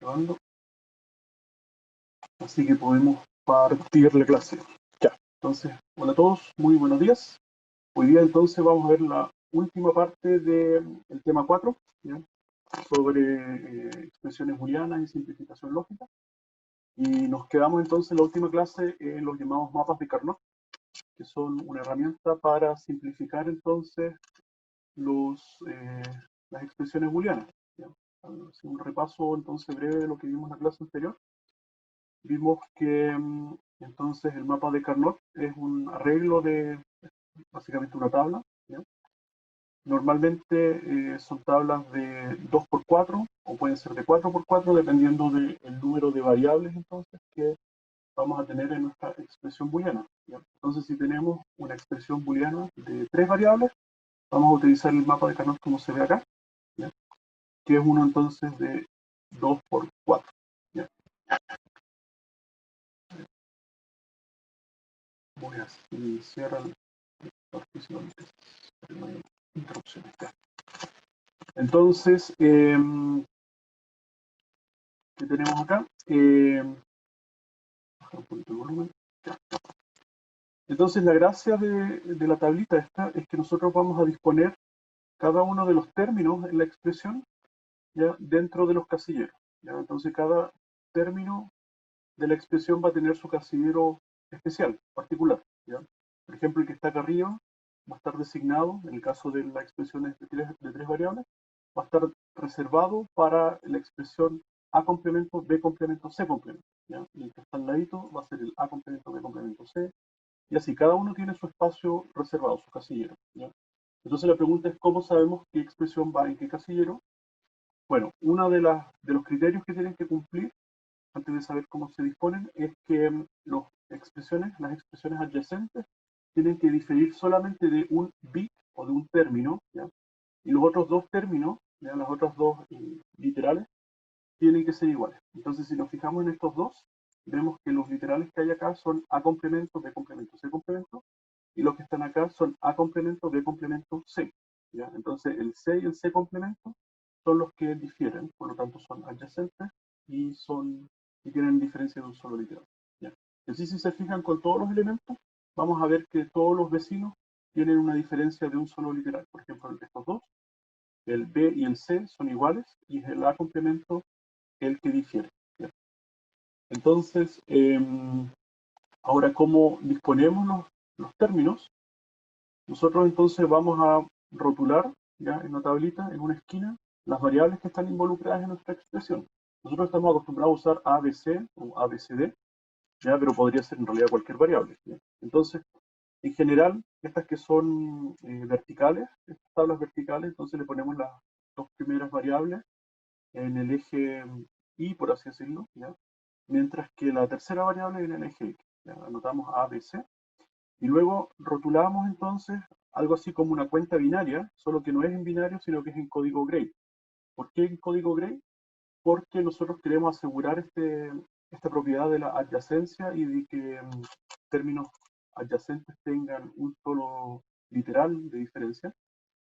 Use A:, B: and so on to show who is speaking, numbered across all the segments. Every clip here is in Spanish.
A: grabando. Así que podemos partir la clase. Ya, entonces, hola a todos, muy buenos días. Hoy día entonces vamos a ver la última parte del tema 4, ¿ya? Sobre expresiones booleanas y simplificación lógica. Y nos quedamos entonces en la última clase en los llamados mapas de Carnot, que son una herramienta para simplificar entonces las expresiones booleanas, ¿ya? Hacer un repaso entonces breve de lo que vimos en la clase anterior. Vimos que entonces el mapa de Carnot es un arreglo de básicamente una tabla, ¿ya? Normalmente son tablas de 2×4 o pueden ser de 4×4 dependiendo del número de variables entonces que vamos a tener en nuestra expresión booleana, ¿ya? Entonces si tenemos una expresión booleana de 3 variables, vamos a utilizar el mapa de Carnot como se ve acá, ¿ya? Que es uno entonces de 2×4, ¿ya? Voy a iniciar el partición de no hay interrupciones. Entonces, ¿qué tenemos acá? Bajar un poquito el volumen. Ya. Entonces, la gracia de la tablita esta es que nosotros vamos a disponer cada uno de los términos en la expresión, ¿ya? Dentro de los casilleros, ¿ya? Entonces, cada término de la expresión va a tener su casillero especial, particular, ¿ya? Por ejemplo, el que está acá arriba va a estar designado, en el caso de las expresiones de tres variables, va a estar reservado para la expresión A complemento, B complemento, C complemento, ¿ya? Y el que está al ladito va a ser el A complemento, B complemento, C, y así, cada uno tiene su espacio reservado, su casillero, ¿ya? Entonces la pregunta es, ¿cómo sabemos qué expresión va en qué casillero? Bueno, uno de los criterios que tienen que cumplir antes de saber cómo se disponen, es que las expresiones adyacentes, tienen que diferir solamente de un bit o de un término, ¿ya? Y los otros dos términos, ¿ya? Las otras dos literales, tienen que ser iguales. Entonces, si nos fijamos en estos dos, vemos que los literales que hay acá son A complemento, B complemento, C complemento, y los que están acá son A complemento, B complemento, C, ¿ya? Entonces, el C y el C complemento son los que difieren, por lo tanto son adyacentes y tienen diferencia de un solo literal, ¿ya? Así, si se fijan con todos los elementos, vamos a ver que todos los vecinos tienen una diferencia de un solo literal. Por ejemplo, estos dos, el B y el C son iguales y es el A complemento el que difiere, ¿ya? Entonces, ahora, ¿cómo disponemos los términos? Nosotros entonces vamos a rotular, ya en la tablita, en una esquina, las variables que están involucradas en nuestra expresión. Nosotros estamos acostumbrados a usar ABC o ABCD, ya, pero podría ser en realidad cualquier variable, ¿ya? Entonces, en general, estas que son verticales, estas tablas verticales, entonces le ponemos las dos primeras variables en el eje Y, por así decirlo, ¿ya? Mientras que la tercera variable en el eje X, ¿ya? Anotamos A, B, C, y luego rotulamos entonces algo así como una cuenta binaria, solo que no es en binario, sino que es en código Gray. ¿Por qué en código Gray? Porque nosotros queremos asegurar esta propiedad de la adyacencia y de que términos adyacentes tengan un solo literal de diferencia.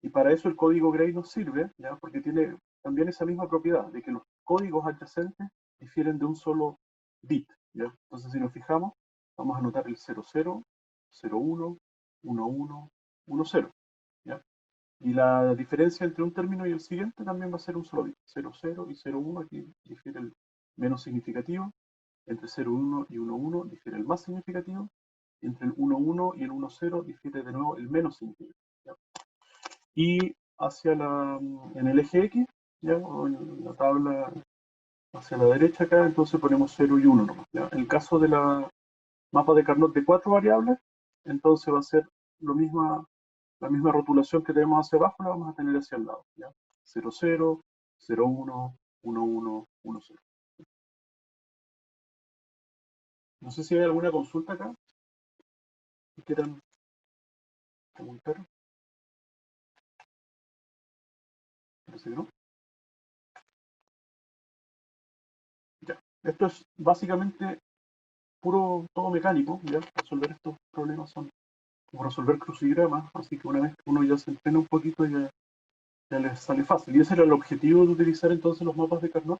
A: Y para eso el código Gray nos sirve, ¿ya? Porque tiene también esa misma propiedad, de que los códigos adyacentes difieren de un solo bit, ¿ya? Entonces, si nos fijamos, vamos a anotar el 00, 01, 11, 10, ¿ya? Y la diferencia entre un término y el siguiente también va a ser un solo bit. 00 y 01, aquí difiere el menos significativo. Entre 01 y 11 difiere el más significativo. Y entre el 11 y el 10 difiere de nuevo el menos significativo, ¿ya? Y en el eje X, ¿ya? O en la tabla hacia la derecha acá, entonces ponemos 0 y 1 nomás, ¿ya? En el caso de la mapa de Carnot de 4 variables, entonces va a ser la misma rotulación que tenemos hacia abajo, la vamos a tener hacia el lado, ¿ya? 0, 0, 0, 1, 1, 1, 1, 0. No sé si hay alguna consulta acá que quieran preguntar. Parece que no. Ya. Esto es básicamente todo mecánico, ¿ya? Resolver estos problemas son como resolver crucigramas, así que una vez que uno ya se entrena un poquito ya les sale fácil. Y ese era el objetivo de utilizar entonces los mapas de Carnot,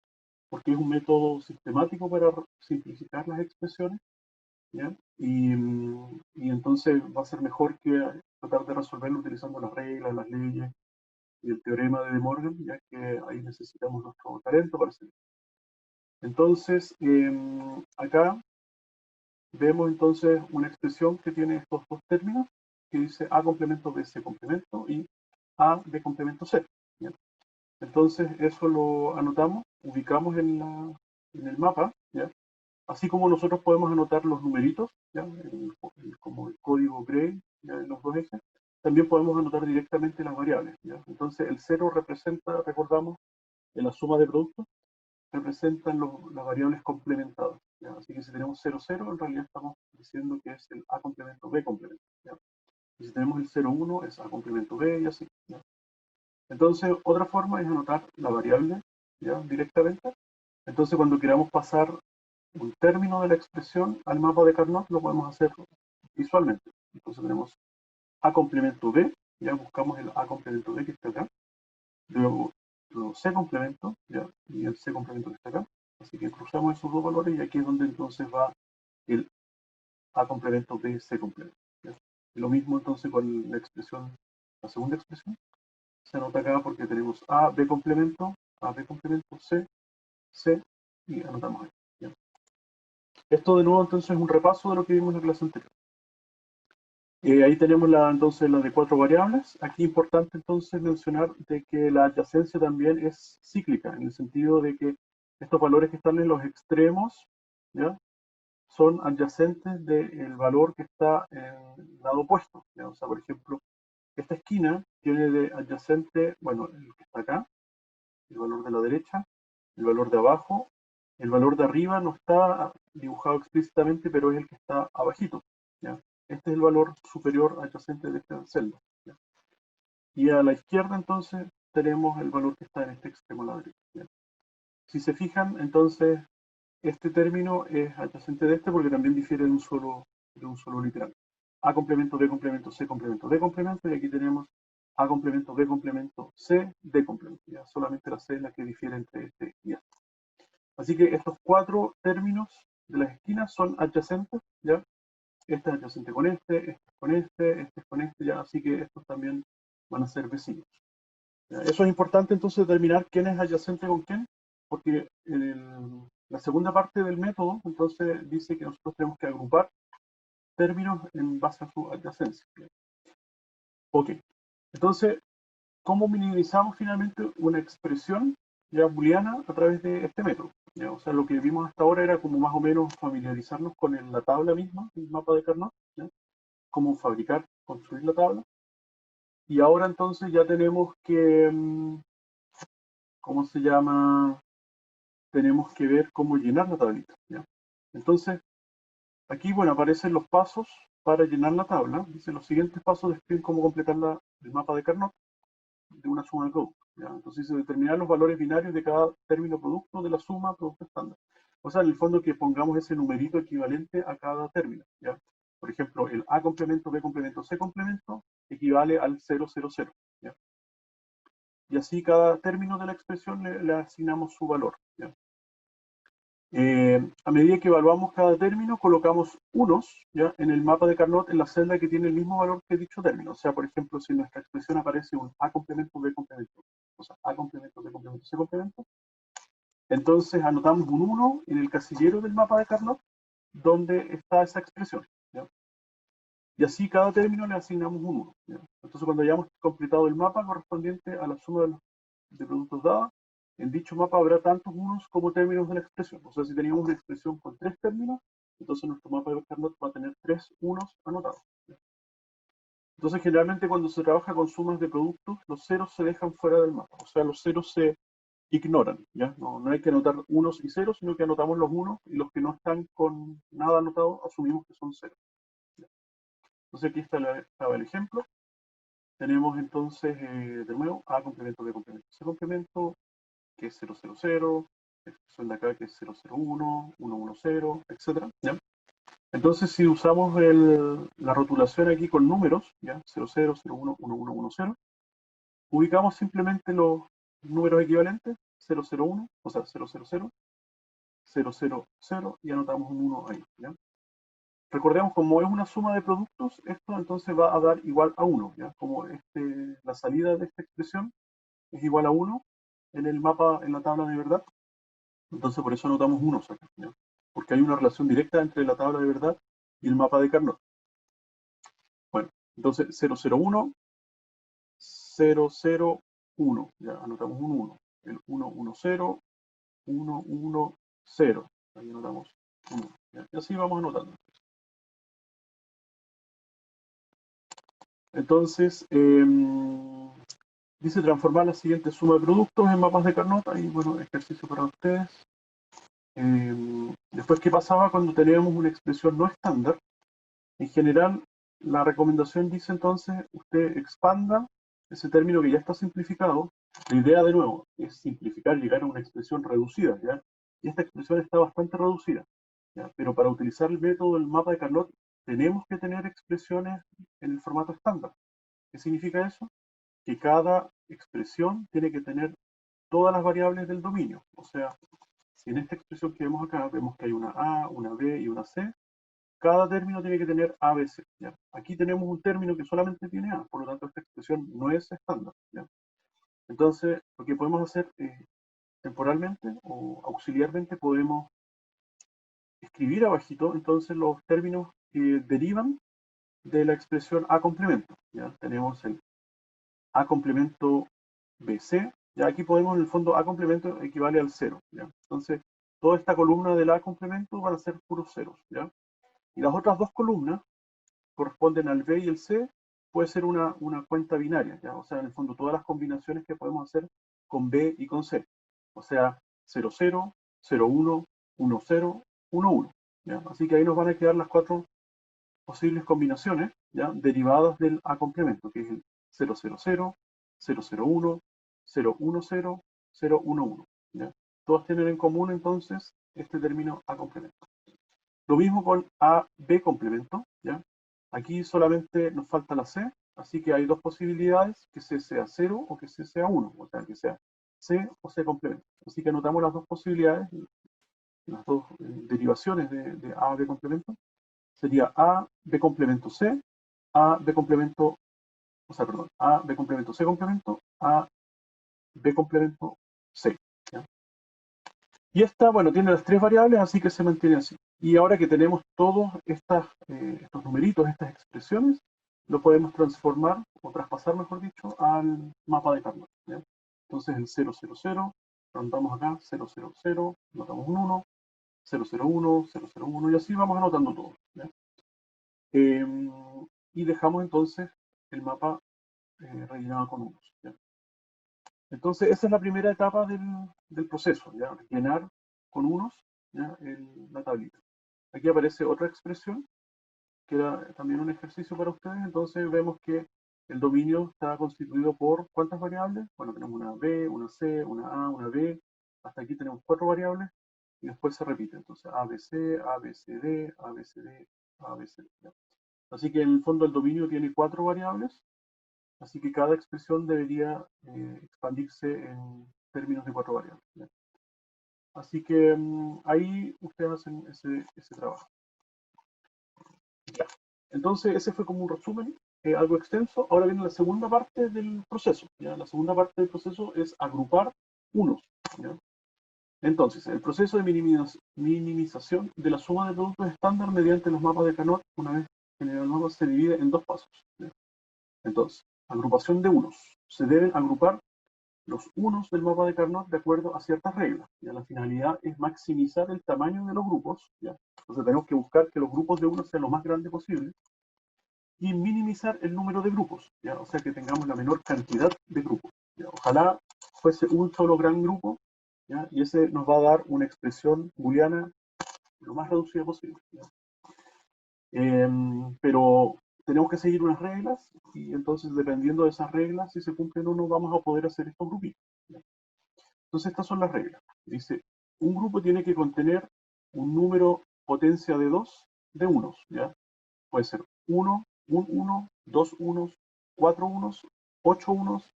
A: porque es un método sistemático para simplificar las expresiones, ¿ya? Y entonces va a ser mejor que tratar de resolverlo utilizando las reglas, las leyes y el teorema de De Morgan, ya que ahí necesitamos nuestro talento para hacerlo. Entonces, acá vemos entonces una expresión que tiene estos dos términos, que dice A complemento B C complemento y A B complemento C. ¿Ya? Entonces, eso lo anotamos, ubicamos en el mapa, ¿ya? Así como nosotros podemos anotar los numeritos, ¿ya? Como el código Gray, ¿ya? En los dos ejes, también podemos anotar directamente las variables, ¿ya? Entonces, el 0 representa, recordamos, en la suma de productos, representan las variables complementadas, ¿ya? Así que si tenemos 0, 0, en realidad estamos diciendo que es el A complemento B complemento, ¿ya? Y si tenemos el 0, 1, es A complemento B y así, ¿ya? Entonces, otra forma es anotar la variable, ¿ya? Directamente. Entonces, cuando queramos pasar un término de la expresión al mapa de Carnot, lo podemos hacer visualmente. Entonces tenemos A complemento B, ya buscamos el A complemento B que está acá, luego C complemento, ya, y el C complemento que está acá. Así que cruzamos esos dos valores y aquí es donde entonces va el A complemento B, C complemento. ¿Ya? Y lo mismo entonces con la expresión, la segunda expresión, se anota acá porque tenemos A, B complemento, C, C, y anotamos ahí. ¿Ya? Esto de nuevo entonces es un repaso de lo que vimos en la clase anterior. Ahí tenemos entonces la de 4 variables. Aquí es importante entonces mencionar de que la adyacencia también es cíclica, en el sentido de que estos valores que están en los extremos, ¿ya? Son adyacentes del valor que está en el lado opuesto, ¿ya? O sea, por ejemplo, esta esquina tiene de adyacente, bueno, el que está acá, el valor de la derecha, el valor de abajo, el valor de arriba no está dibujado explícitamente, pero es el que está abajito, ¿ya? Este es el valor superior adyacente de esta celda, ¿ya? Y a la izquierda entonces tenemos el valor que está en este extremo a la derecha, ¿ya? Si se fijan, entonces este término es adyacente de este porque también difiere de un solo literal. A complemento, B complemento, C complemento, D complemento, y aquí tenemos A complemento, B complemento, C, D complemento. ¿Ya? Solamente la C es la que difiere entre este y este. Así que estos cuatro términos de las esquinas son adyacentes, ¿ya? Este es adyacente con este es con este es con este, ¿ya? Así que estos también van a ser vecinos. ¿Ya? Eso es importante entonces determinar quién es adyacente con quién, porque la segunda parte del método entonces dice que nosotros tenemos que agrupar términos en base a su adyacencia. ¿Ya? Ok, entonces, ¿cómo minimizamos finalmente una expresión ya booleana a través de este método? ¿Ya? O sea, lo que vimos hasta ahora era como más o menos familiarizarnos con la tabla misma, el mapa de Carnot, ¿ya? Cómo fabricar, construir la tabla. Y ahora entonces ya tenemos que, ¿cómo se llama? Tenemos que ver cómo llenar la tablita, ¿ya? Entonces, aquí, bueno, aparecen los pasos para llenar la tabla. Dice, los siguientes pasos describen cómo completar el mapa de Carnot de una suma de productos, ¿ya? Entonces, dice, determinar los valores binarios de cada término producto de la suma producto estándar. O sea, en el fondo que pongamos ese numerito equivalente a cada término, ¿ya? Por ejemplo, el A complemento, B complemento, C complemento equivale al 000, ¿ya? Y así cada término de la expresión le asignamos su valor, ¿ya? A medida que evaluamos cada término, colocamos unos, ¿ya? En el mapa de Carnot en la celda que tiene el mismo valor que dicho término. O sea, por ejemplo, si en nuestra expresión aparece un A complemento, B complemento, o sea, A complemento, B complemento, C complemento, entonces anotamos un 1 en el casillero del mapa de Carnot donde está esa expresión, ¿ya? Y así cada término le asignamos un 1, ¿ya? Entonces cuando hayamos completado el mapa correspondiente a la suma de productos dada, en dicho mapa habrá tantos unos como términos de la expresión. O sea, si teníamos una expresión con 3 términos, entonces nuestro mapa de Carnot va a tener 3 unos anotados, ¿ya? Entonces generalmente cuando se trabaja con sumas de productos, los ceros se dejan fuera del mapa. O sea, los ceros se ignoran, ¿ya? No, no hay que anotar unos y ceros, sino que anotamos los unos y los que no están con nada anotado asumimos que son ceros, ¿ya? Entonces aquí estaba el ejemplo. Tenemos entonces, de nuevo, A complemento, B complemento, C complemento, que es 000, expresión de acá que es 001, 110, etc. ¿Ya? Entonces, si usamos la rotulación aquí con números, ¿ya? 00, 01, 1110, ubicamos simplemente los números equivalentes, 001, o sea, 000, 000, y anotamos un 1 ahí, ¿ya? Recordemos, como es una suma de productos, esto entonces va a dar igual a 1, ¿ya? Como la salida de esta expresión es igual a 1 en el mapa, en la tabla de verdad, entonces por eso anotamos 1 acá, ¿ya? Porque hay una relación directa entre la tabla de verdad y el mapa de Carnot. Bueno, entonces 001, 001, ya anotamos un 1. El 110, 110, ahí anotamos 1. ¿Ya? Y así vamos anotando. Entonces, dice transformar la siguiente suma de productos en mapas de Carnot. Ahí, bueno, ejercicio para ustedes. Después, ¿qué pasaba cuando teníamos una expresión no estándar? En general, la recomendación dice entonces, usted expanda ese término que ya está simplificado. La idea, de nuevo, es simplificar, llegar a una expresión reducida, ¿ya? Y esta expresión está bastante reducida, ¿ya? Pero para utilizar el método del mapa de Carnot, tenemos que tener expresiones en el formato estándar. ¿Qué significa eso? Que cada expresión tiene que tener todas las variables del dominio. O sea, si en esta expresión que vemos acá, vemos que hay una A, una B y una C, cada término tiene que tener A, B, C. ¿Ya? Aquí tenemos un término que solamente tiene A, por lo tanto esta expresión no es estándar. ¿Ya? Entonces, lo que podemos hacer temporalmente o auxiliarmente, podemos escribir abajito entonces los términos que derivan de la expresión A complemento. ¿Ya? Tenemos el A complemento BC, ya aquí podemos, en el fondo, A complemento equivale al 0, ¿ya? Entonces, toda esta columna del A complemento van a ser puros ceros, ¿ya? Y las otras dos columnas corresponden al B y el C, puede ser una cuenta binaria, ¿ya? O sea, en el fondo, todas las combinaciones que podemos hacer con B y con C. O sea, 00, 01, 10, 11, ¿ya? Así que ahí nos van a quedar las cuatro posibles combinaciones, ¿ya? Derivadas del A complemento, que es el 000, 001, 010, 011. ¿Ya? Todas tienen en común entonces este término A complemento. Lo mismo con A, B complemento, ¿ya? Aquí solamente nos falta la C, así que hay dos posibilidades, que C sea 0 o que C sea 1, o sea, que sea C o C complemento. Así que anotamos las dos posibilidades, las dos derivaciones de A, B complemento. Sería A, B complemento C, A, B complemento, o sea, perdón, A, B complemento, C complemento, A, B complemento, C. ¿Ya? Y esta, bueno, tiene las tres variables, así que se mantiene así. Y ahora que tenemos todos estos numeritos, estas expresiones, lo podemos transformar, o traspasar, mejor dicho, al mapa de Carnot. ¿Ya? Entonces el 000, lo anotamos acá, 000, anotamos un 1, 001, 001, y así vamos anotando todo. ¿Ya? Y dejamos entonces el mapa rellenado con unos. ¿Ya? Entonces, esa es la primera etapa del proceso, ¿ya? Llenar con unos, ¿ya? La tablita. Aquí aparece otra expresión, que era también un ejercicio para ustedes. Entonces, vemos que el dominio está constituido por ¿cuántas variables? Bueno, tenemos una B, una C, una A, una B. Hasta aquí tenemos cuatro variables y después se repite. Entonces, ABC, ABCD, ABCD, ABCD. ¿Ya? Así que en el fondo el dominio tiene cuatro variables. Así que cada expresión debería expandirse en términos de cuatro variables. ¿Ya? Así que ahí ustedes hacen ese trabajo. Ya. Entonces, ese fue como un resumen, algo extenso. Ahora viene la segunda parte del proceso. ¿Ya? La segunda parte del proceso es agrupar unos. ¿Ya? Entonces, el proceso de minimización de la suma de productos estándar mediante los mapas de Carnot, una vez generado el mapa, se divide en dos pasos. ¿Ya? Entonces, agrupación de unos. Se deben agrupar los unos del mapa de Carnot de acuerdo a ciertas reglas. ¿Ya? La finalidad es maximizar el tamaño de los grupos. ¿Ya? Entonces tenemos que buscar que los grupos de unos sean lo más grande posible y minimizar el número de grupos. ¿Ya? O sea, que tengamos la menor cantidad de grupos. ¿Ya? Ojalá fuese un solo gran grupo, ¿ya? Y ese nos va a dar una expresión booleana lo más reducida posible. ¿Ya? Pero tenemos que seguir unas reglas y entonces, dependiendo de esas reglas, si se cumplen o no, vamos a poder hacer estos grupitos. ¿Ya? Entonces, estas son las reglas. Dice, un grupo tiene que contener un número potencia de 2 de unos. ¿Ya? Puede ser 1, un 1, 2 unos, 4 unos, 8 unos,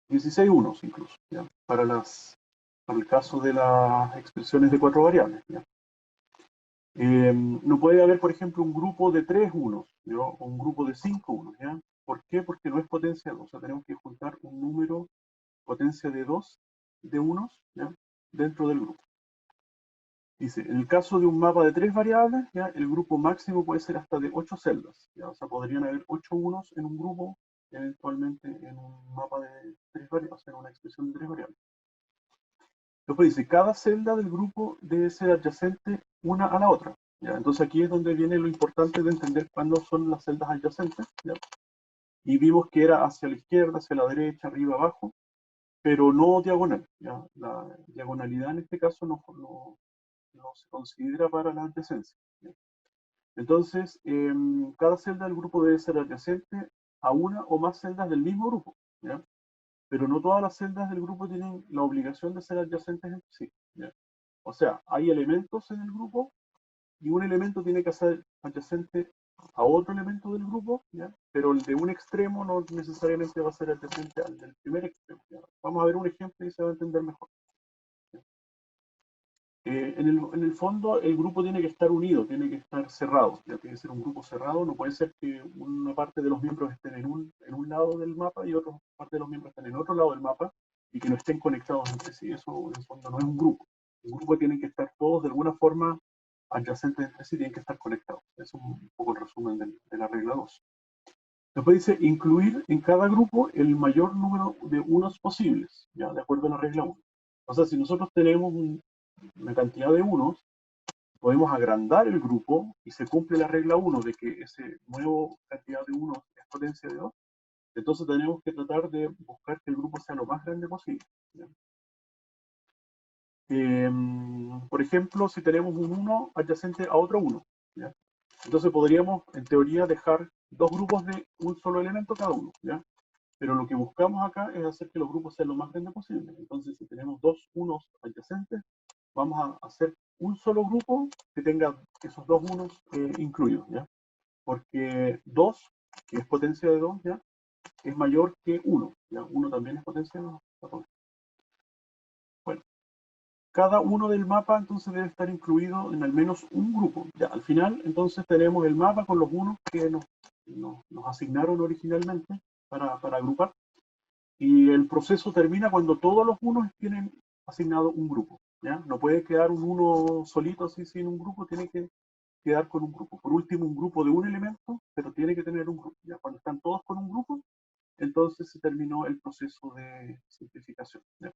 A: 16 unos incluso. ¿Ya? Para las para el caso de las expresiones de 4 variables. ¿Ya? No puede haber, por ejemplo, un grupo de 3 unos, ¿ya? O un grupo de 5 unos. ¿Ya? ¿Por qué? Porque no es potencia 2. O sea, tenemos que juntar un número potencia de 2 de unos, ¿ya? Dentro del grupo. Dice, en el caso de un mapa de 3 variables, ¿ya? El grupo máximo puede ser hasta de 8 celdas. ¿Ya? O sea, podrían haber 8 unos en un grupo, eventualmente en un mapa de 3 variables, o sea, en una expresión de 3 variables. Después dice, cada celda del grupo debe ser adyacente una a la otra. ¿Ya? Entonces aquí es donde viene lo importante de entender cuándo son las celdas adyacentes. ¿Ya? Y vimos que era hacia la izquierda, hacia la derecha, arriba, abajo, pero no diagonal. ¿Ya? La diagonalidad en este caso no se considera para la adyacencia. ¿Ya? Entonces, cada celda del grupo debe ser adyacente a una o más celdas del mismo grupo. ¿Ya? Pero no todas las celdas del grupo tienen la obligación de ser adyacentes entre sí. ¿Ya? O sea, hay elementos en el grupo y un elemento tiene que ser adyacente a otro elemento del grupo, ¿ya? Pero el de un extremo no necesariamente va a ser adyacente al del primer extremo. ¿Ya? Vamos a ver un ejemplo y se va a entender mejor. ¿Ya? En el fondo, el grupo tiene que estar unido, tiene que estar cerrado. Ya tiene que ser un grupo cerrado, no puede ser que una parte de los miembros estén en un lado del mapa y otra parte de los miembros estén en otro lado del mapa y que no estén conectados entre sí. Eso en el fondo no es un grupo. Un grupo tiene que estar todos de alguna forma adyacentes entre sí, tienen que estar conectados. Eso es un poco el resumen de la regla 2. Después dice incluir en cada grupo el mayor número de unos posibles, ya de acuerdo a la regla 1. O sea, si nosotros tenemos una cantidad de unos, podemos agrandar el grupo y se cumple la regla 1 de que ese nuevo cantidad de unos es potencia de 2. Entonces tenemos que tratar de buscar que el grupo sea lo más grande posible. Por ejemplo, si tenemos un 1 adyacente a otro 1, ¿ya? Entonces podríamos, en teoría, dejar dos grupos de un solo elemento cada uno. ¿Ya? Pero lo que buscamos acá es hacer que los grupos sean lo más grandes posible. Entonces, si tenemos dos unos adyacentes, vamos a hacer un solo grupo que tenga esos dos unos incluidos, ¿ya? Porque 2, que es potencia de 2, ¿ya? Es mayor que 1, ¿ya? 1 también es potencia de 2. Bueno, cada uno del mapa entonces debe estar incluido en al menos un grupo. Ya, al final entonces tenemos el mapa con los unos que nos asignaron originalmente para agrupar. Y el proceso termina cuando todos los unos tienen asignado un grupo. ¿Ya? No puede quedar un uno solito así sin un grupo, tiene que quedar con un grupo. Por último, un grupo de un elemento, pero tiene que tener un grupo. ¿Ya? Cuando están todos con un grupo, entonces se terminó el proceso de simplificación, ¿ya?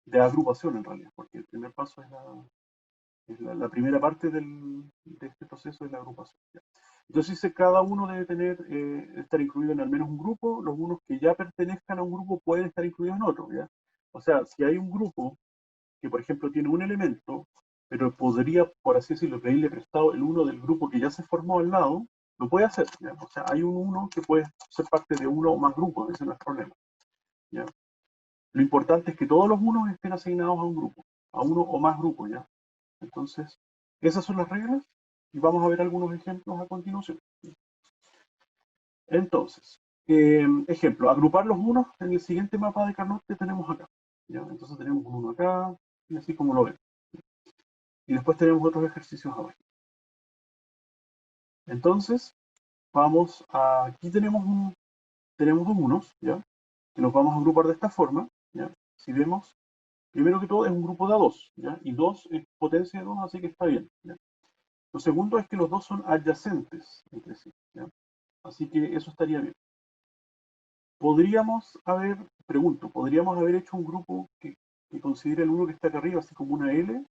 A: De agrupación en realidad, porque el primer paso es la primera parte de este proceso de la agrupación. ¿Ya? Entonces dice cada uno debe estar incluido en al menos un grupo, los unos que ya pertenezcan a un grupo pueden estar incluidos en otro. ¿Ya? O sea, si hay un grupo que por ejemplo tiene un elemento, pero podría, por así decirlo, pedirle prestado el uno del grupo que ya se formó al lado, lo puede hacer. ¿Ya? O sea, hay un uno que puede ser parte de uno o más grupos, ese no es problema. ¿Ya? Lo importante es que todos los unos estén asignados a un grupo, a uno o más grupos, ¿ya? Entonces, esas son las reglas y vamos a ver algunos ejemplos a continuación. Entonces, ejemplo, agrupar los unos en el siguiente mapa de Carnot que tenemos acá. ¿Ya? Entonces tenemos un uno acá y así como lo ven. Y después tenemos otros ejercicios abajo. Entonces, aquí tenemos dos unos, ¿ya? Que los vamos a agrupar de esta forma, ¿ya? Si vemos, primero que todo es un grupo de A2, ¿ya? Y 2 es potencia de 2, así que está bien, ¿ya? Lo segundo es que los dos son adyacentes entre sí, ¿ya? Así que eso estaría bien. Podríamos haber hecho un grupo que considere el uno que está acá arriba, así como una L,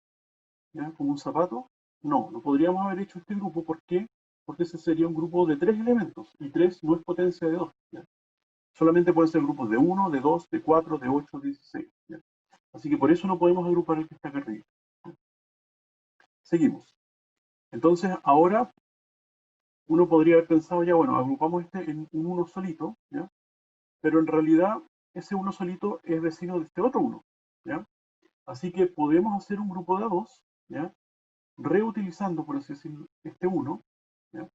A: ¿ya? Como un zapato. No podríamos haber hecho este grupo. ¿Por qué? Porque ese sería un grupo de 3 elementos, y 3 no es potencia de 2. ¿Ya? Solamente pueden ser grupos de 1, de 2, de 4, de 8, de 16. ¿Ya? Así que por eso no podemos agrupar el que está acá arriba. ¿Ya? Seguimos. Entonces, ahora uno podría haber pensado ya, bueno, agrupamos este en un uno solito, ¿ya? Pero en realidad ese uno solito es vecino de este otro uno, ¿ya? Así que podemos hacer un grupo de A2, ¿ya? Reutilizando, por así decirlo, este uno, ¿ya?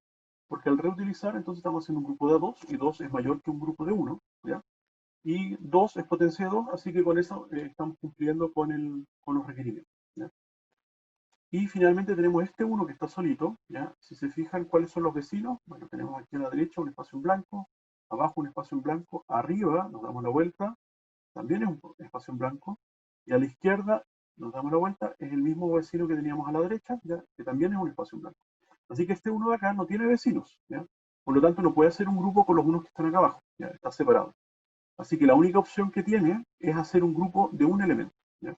A: Porque al reutilizar, entonces estamos haciendo un grupo de A2, y 2 es mayor que un grupo de 1, ¿ya? y 2 es potencia de 2, así que con eso estamos cumpliendo con los requerimientos. ¿Ya? Y finalmente tenemos este 1 que está solito. ¿Ya? Si se fijan cuáles son los vecinos, bueno, tenemos aquí a la derecha un espacio en blanco, abajo un espacio en blanco, arriba nos damos la vuelta, también es un espacio en blanco, y a la izquierda nos damos la vuelta, es el mismo vecino que teníamos a la derecha, ¿ya? Que también es un espacio en blanco. Así que este 1 de acá no tiene vecinos, ¿ya? Por lo tanto no puede hacer un grupo con los unos que están acá abajo, ¿ya? Está separado. Así que la única opción que tiene es hacer un grupo de un elemento, ¿ya?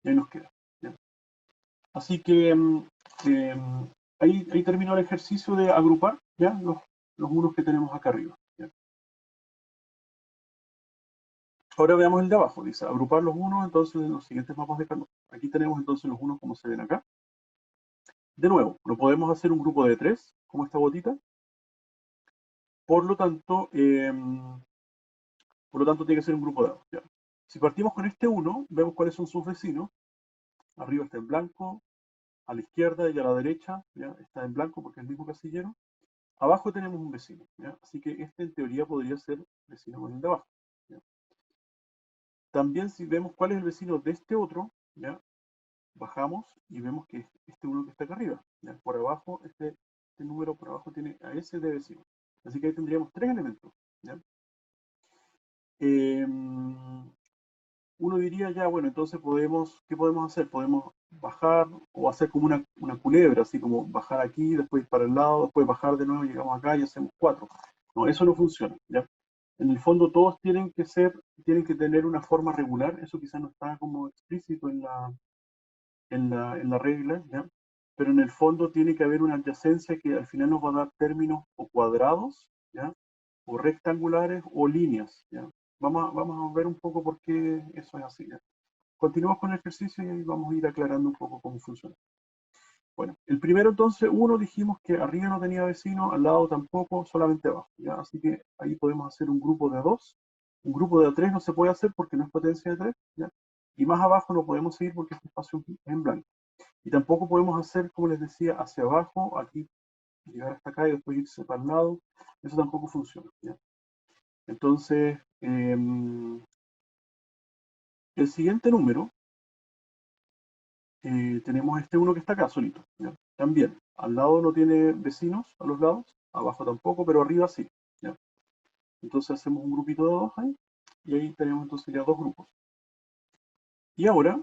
A: Y ahí nos queda, ¿ya? Así que ahí terminó el ejercicio de agrupar, ¿ya? Los unos que tenemos acá arriba, ¿ya? Ahora veamos el de abajo, dice agrupar los unos entonces en los siguientes mapas de Carnot. Aquí tenemos entonces los unos como se ven acá. De nuevo, no podemos hacer un grupo de 3, como esta botita. Por lo tanto, tiene que ser un grupo de 2. ¿Ya? Si partimos con este 1, vemos cuáles son sus vecinos. Arriba está en blanco, a la izquierda y a la derecha, ¿ya? Está en blanco porque es el mismo casillero. Abajo tenemos un vecino, ¿ya? Así que este en teoría podría ser vecino con el de abajo, ¿ya? También si vemos cuál es el vecino de este otro, ¿ya? Bajamos y vemos que este uno que está acá arriba, ¿ya? Por abajo, este número por abajo tiene a ese de vecino. Así que ahí tendríamos 3 elementos, ¿ya? Uno diría ya, bueno, entonces ¿qué podemos hacer? Podemos bajar o hacer como una culebra, así como bajar aquí, después para el lado, después bajar de nuevo, llegamos acá y hacemos 4. No, eso no funciona, ¿ya? En el fondo todos tienen que tener una forma regular, eso quizás no está como explícito en la regla, ¿ya? Pero en el fondo tiene que haber una adyacencia que al final nos va a dar términos o cuadrados, ¿ya? O rectangulares o líneas, ¿ya? Vamos a ver un poco por qué eso es así, ¿ya? Continuamos con el ejercicio y vamos a ir aclarando un poco cómo funciona. Bueno, el primero entonces, uno dijimos que arriba no tenía vecino, al lado tampoco, solamente abajo, ¿ya? Así que ahí podemos hacer un grupo de 2. Un grupo de 3 no se puede hacer porque no es potencia de 3, ¿ya? Y más abajo no podemos seguir porque este espacio es en blanco. Y tampoco podemos hacer, como les decía, hacia abajo, aquí, llegar hasta acá y después irse para el lado. Eso tampoco funciona, ¿ya? Entonces, el siguiente número, tenemos este uno que está acá solito, ¿ya? También, al lado no tiene vecinos, a los lados, abajo tampoco, pero arriba sí, ¿ya? Entonces hacemos un grupito de 2 ahí, y ahí tenemos entonces ya 2 grupos. Y ahora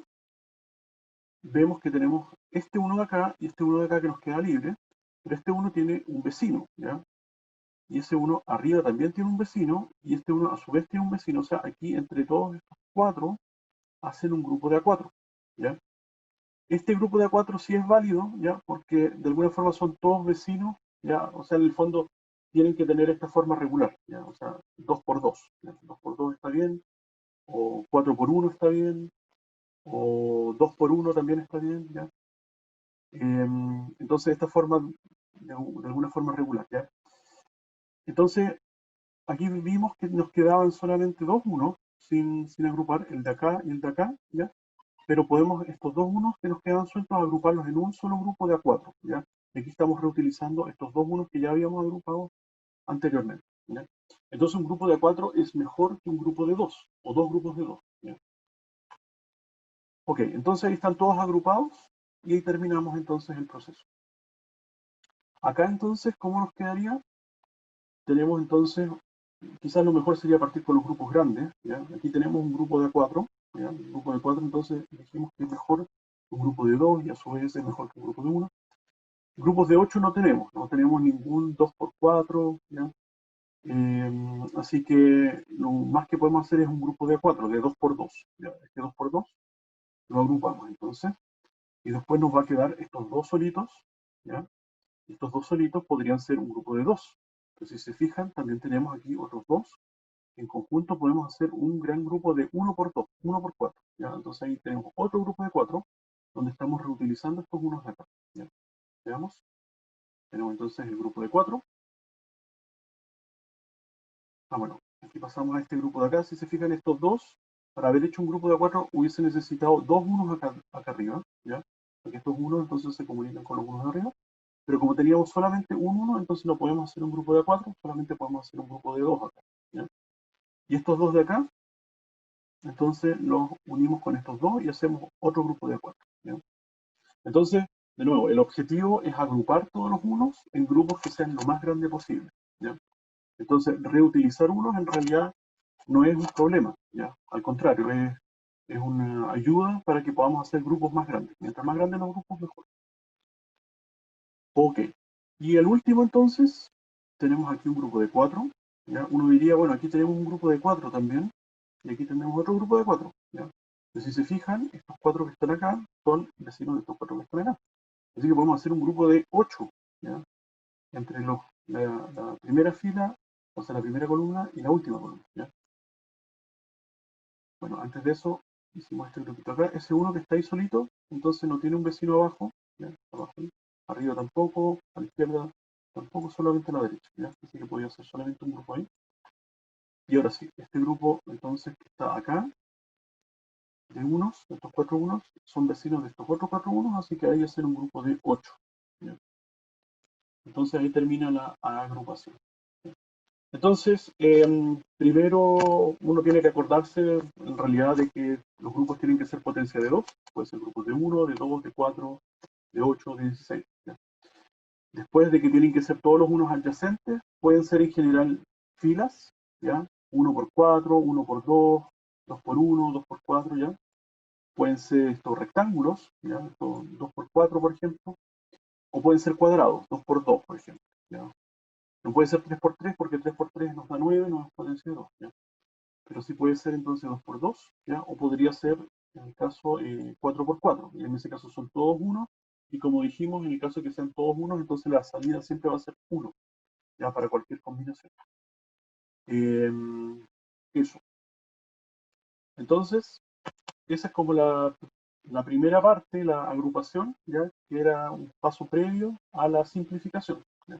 A: vemos que tenemos este uno de acá y este uno de acá que nos queda libre, pero este uno tiene un vecino, ¿ya? Y ese uno arriba también tiene un vecino, y este uno a su vez tiene un vecino. O sea, aquí entre todos estos 4 hacen un grupo de A4, ¿ya? Este grupo de A4 sí es válido, ¿ya? Porque de alguna forma son todos vecinos, ¿ya? O sea, en el fondo tienen que tener esta forma regular, ¿ya? O sea, 2 por 2, ¿ya? 2 por 2 está bien, o 4 por 1 está bien, o 2 por 1 también está bien, ¿ya? Entonces, esta forma, de alguna forma regular, ¿ya? Entonces, aquí vimos que nos quedaban solamente 2 unos sin agrupar, el de acá y el de acá, ¿ya? Pero podemos, estos 2 unos que nos quedan sueltos, agruparlos en un solo grupo de A4, ¿ya? Y aquí estamos reutilizando estos 2 unos que ya habíamos agrupado anteriormente, ¿ya? Entonces un grupo de A4 es mejor que un grupo de 2, o 2 grupos de 2, ¿ya? Ok, entonces ahí están todos agrupados, y ahí terminamos entonces el proceso. Acá entonces, ¿cómo nos quedaría? Tenemos entonces, quizás lo mejor sería partir con los grupos grandes, ¿ya? Aquí tenemos un grupo de 4, ¿ya? Un grupo de 4, entonces dijimos que es mejor un grupo de 2 y a su vez es mejor que un grupo de 1. Grupos de 8 no tenemos ningún 2 por 4, ¿ya? Así que lo más que podemos hacer es un grupo de 4, de 2 por 2, ¿ya? Este 2 por 2 lo agrupamos entonces, y después nos va a quedar estos dos solitos, ¿ya? Estos dos solitos podrían ser un grupo de 2. Entonces, si se fijan, también tenemos aquí otros 2. En conjunto podemos hacer un gran grupo de 1 por 2, 1 por 4, ¿ya? Entonces ahí tenemos otro grupo de 4, donde estamos reutilizando estos unos de acá, ¿ya? Veamos. Tenemos entonces el grupo de 4. Bueno, aquí pasamos a este grupo de acá. Si se fijan, estos dos, para haber hecho un grupo de 4, hubiese necesitado 2 unos acá arriba, ¿ya? Porque estos unos entonces se comunican con los unos de arriba. Pero como teníamos solamente un 1, entonces no podemos hacer un grupo de 4, solamente podemos hacer un grupo de 2 acá, ¿ya? Y estos dos de acá, entonces los unimos con estos dos y hacemos otro grupo de 4. ¿Ya? Entonces, de nuevo, el objetivo es agrupar todos los unos en grupos que sean lo más grande posible. ¿Ya? Entonces, reutilizar unos en realidad no es un problema, ¿ya? Al contrario, es una ayuda para que podamos hacer grupos más grandes. Mientras más grandes los grupos, mejor. Ok. Y el último entonces, tenemos aquí un grupo de 4. ¿Ya? Uno diría, bueno, aquí tenemos un grupo de 4 también, y aquí tenemos otro grupo de 4. ¿Ya? Entonces, si se fijan, estos 4 que están acá son vecinos de estos 4 que están acá. Así que podemos hacer un grupo de 8, ¿ya? Entre la primera fila, o sea, la primera columna y la última columna. ¿Ya? Bueno, antes de eso, hicimos este grupito acá. Ese uno que está ahí solito, entonces no tiene un vecino abajo, ¿ya? Abajo, arriba tampoco, a la izquierda tampoco, solamente a la derecha, ¿ya? Así que podía ser solamente un grupo ahí. Y ahora sí, este grupo entonces que está acá, de unos, estos 4 unos, son vecinos de estos otros 4 unos, así que ahí hacer un grupo de 8. ¿Ya? Entonces ahí termina la agrupación. Entonces, primero uno tiene que acordarse en realidad de que los grupos tienen que ser potencia de 2, puede ser grupos de 1, de 2, de 4, de 8, de 16. ¿Ya? Después de que tienen que ser todos los unos adyacentes, pueden ser en general filas, ¿ya? 1 por 4, 1 por 2, 2 por 1, 2 por 4, ¿ya? Pueden ser estos rectángulos, ¿ya? Estos 2 por 4, por ejemplo, o pueden ser cuadrados, 2 por 2, por ejemplo, ¿ya? No puede ser 3 por 3 porque 3 por 3 nos da 9, no es potencia de 2, ¿ya? Pero sí puede ser entonces 2 por 2, ¿ya? O podría ser, en el caso, 4 por 4, y en ese caso son todos 1, y como dijimos, en el caso de que sean todos 1, entonces la salida siempre va a ser 1, ya para cualquier combinación. Eh, Eso. Entonces, esa es como la primera parte, la agrupación, ¿ya? Que era un paso previo a la simplificación, ¿ya?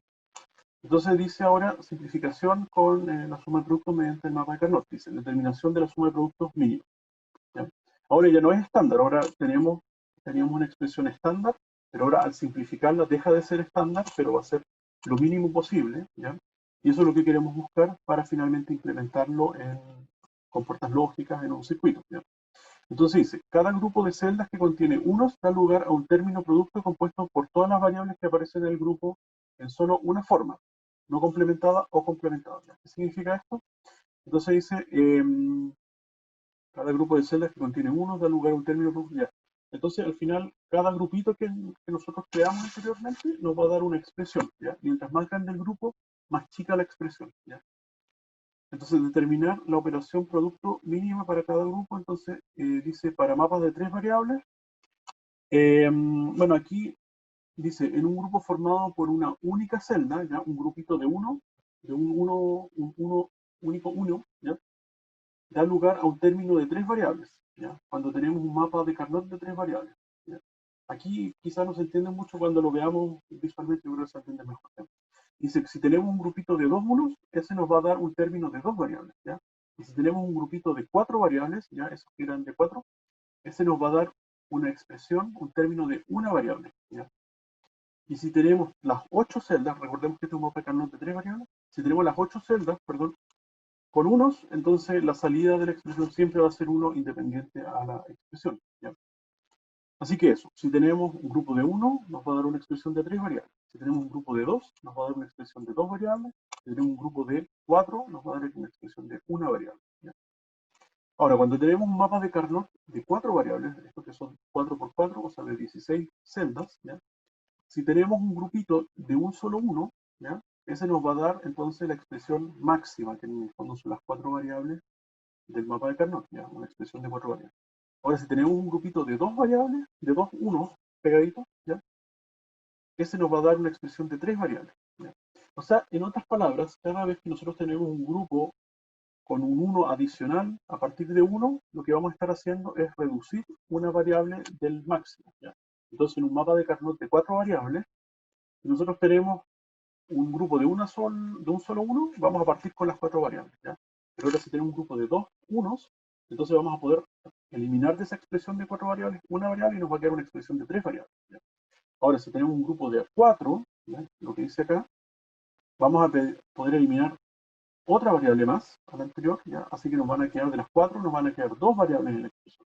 A: Entonces dice ahora simplificación con la suma de productos mediante el mapa de Carnot. Dice determinación de la suma de productos mínima. ¿Ya? Ahora ya no es estándar, ahora teníamos una expresión estándar, pero ahora al simplificarla deja de ser estándar, pero va a ser lo mínimo posible, ¿ya? Y eso es lo que queremos buscar para finalmente implementarlo con puertas lógicas en un circuito, ¿ya? Entonces dice, cada grupo de celdas que contiene unos da lugar a un término producto compuesto por todas las variables que aparecen en el grupo en solo una forma, no complementada o complementada. ¿Qué significa esto? Entonces dice, cada grupo de celdas que contiene unos da lugar a un término producto. Ya. Entonces al final, cada grupito que nosotros creamos anteriormente nos va a dar una expresión. ¿Ya? Mientras más grande el grupo, más chica la expresión. ¿Ya? Entonces, determinar la operación producto mínima para cada grupo, entonces dice para mapas de 3 variables. Bueno, aquí dice en un grupo formado por una única celda, ¿ya? Un grupito de uno, de un único uno, ¿ya? Da lugar a un término de 3 variables, ¿ya? Cuando tenemos un mapa de Carnot de 3 variables. ¿Ya? Aquí quizás no se entiende mucho cuando lo veamos visualmente, yo creo que se entiende mejor. ¿Ya? Dice que si tenemos un grupito de 2 unos, ese nos va a dar un término de 2 variables, ¿ya? Y si tenemos un grupito de 4 variables, ¿ya? Esos que eran de 4, ese nos va a dar una expresión, un término de una variable, ¿ya? Y si tenemos las 8 celdas, recordemos que este es un mapa de Carnot de 3 variables, si tenemos las 8 celdas, perdón, con unos, entonces la salida de la expresión siempre va a ser 1 independiente a la expresión, ¿ya? Así que eso, si tenemos un grupo de 1, nos va a dar una expresión de 3 variables. Si tenemos un grupo de 2, nos va a dar una expresión de 2 variables. Si tenemos un grupo de 4, nos va a dar una expresión de una variable, ¿ya? Ahora, cuando tenemos un mapa de Carnot de 4 variables, estos que son 4 por 4, o sea, de 16 celdas, ¿ya? Si tenemos un grupito de un solo 1, ¿ya? Ese nos va a dar entonces la expresión máxima, que en el fondo son las 4 variables del mapa de Carnot, ¿ya? Una expresión de 4 variables. Ahora, si tenemos un grupito de 2 variables, de 2 unos pegaditos, ¿ya? Ese nos va a dar una expresión de 3 variables, ¿ya? O sea, en otras palabras, cada vez que nosotros tenemos un grupo con un 1 adicional a partir de 1, lo que vamos a estar haciendo es reducir una variable del máximo, ¿ya? Entonces, en un mapa de Carnot de 4 variables, si nosotros tenemos un grupo de un solo uno, vamos a partir con las 4 variables, ¿ya? Pero ahora si tenemos un grupo de 2 unos, entonces vamos a poder eliminar de esa expresión de 4 variables una variable y nos va a quedar una expresión de 3 variables, ¿ya? Ahora, si tenemos un grupo de 4, ¿ya? Lo que dice acá, vamos a poder eliminar otra variable más a la anterior, ¿ya? Así que nos van a quedar de las 4, nos van a quedar 2 variables en la expresión.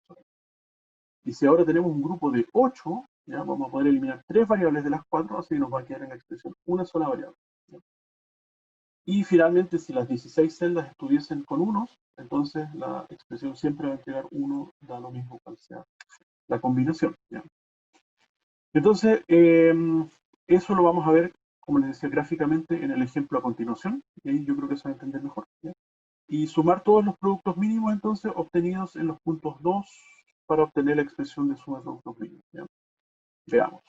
A: Y si ahora tenemos un grupo de 8, ¿ya? Vamos a poder eliminar 3 variables de las 4, así que nos va a quedar en la expresión una sola variable, ¿ya? Y finalmente, si las 16 celdas estuviesen con unos, entonces la expresión siempre va a entregar 1, da lo mismo cual sea la combinación, ¿ya? Entonces, eso lo vamos a ver, como les decía, gráficamente en el ejemplo a continuación, y ahí yo creo que se va a entender mejor, ¿ya? Y sumar todos los productos mínimos, entonces, obtenidos en los puntos 2 para obtener la expresión de suma de productos mínimos, ¿ya? Veamos.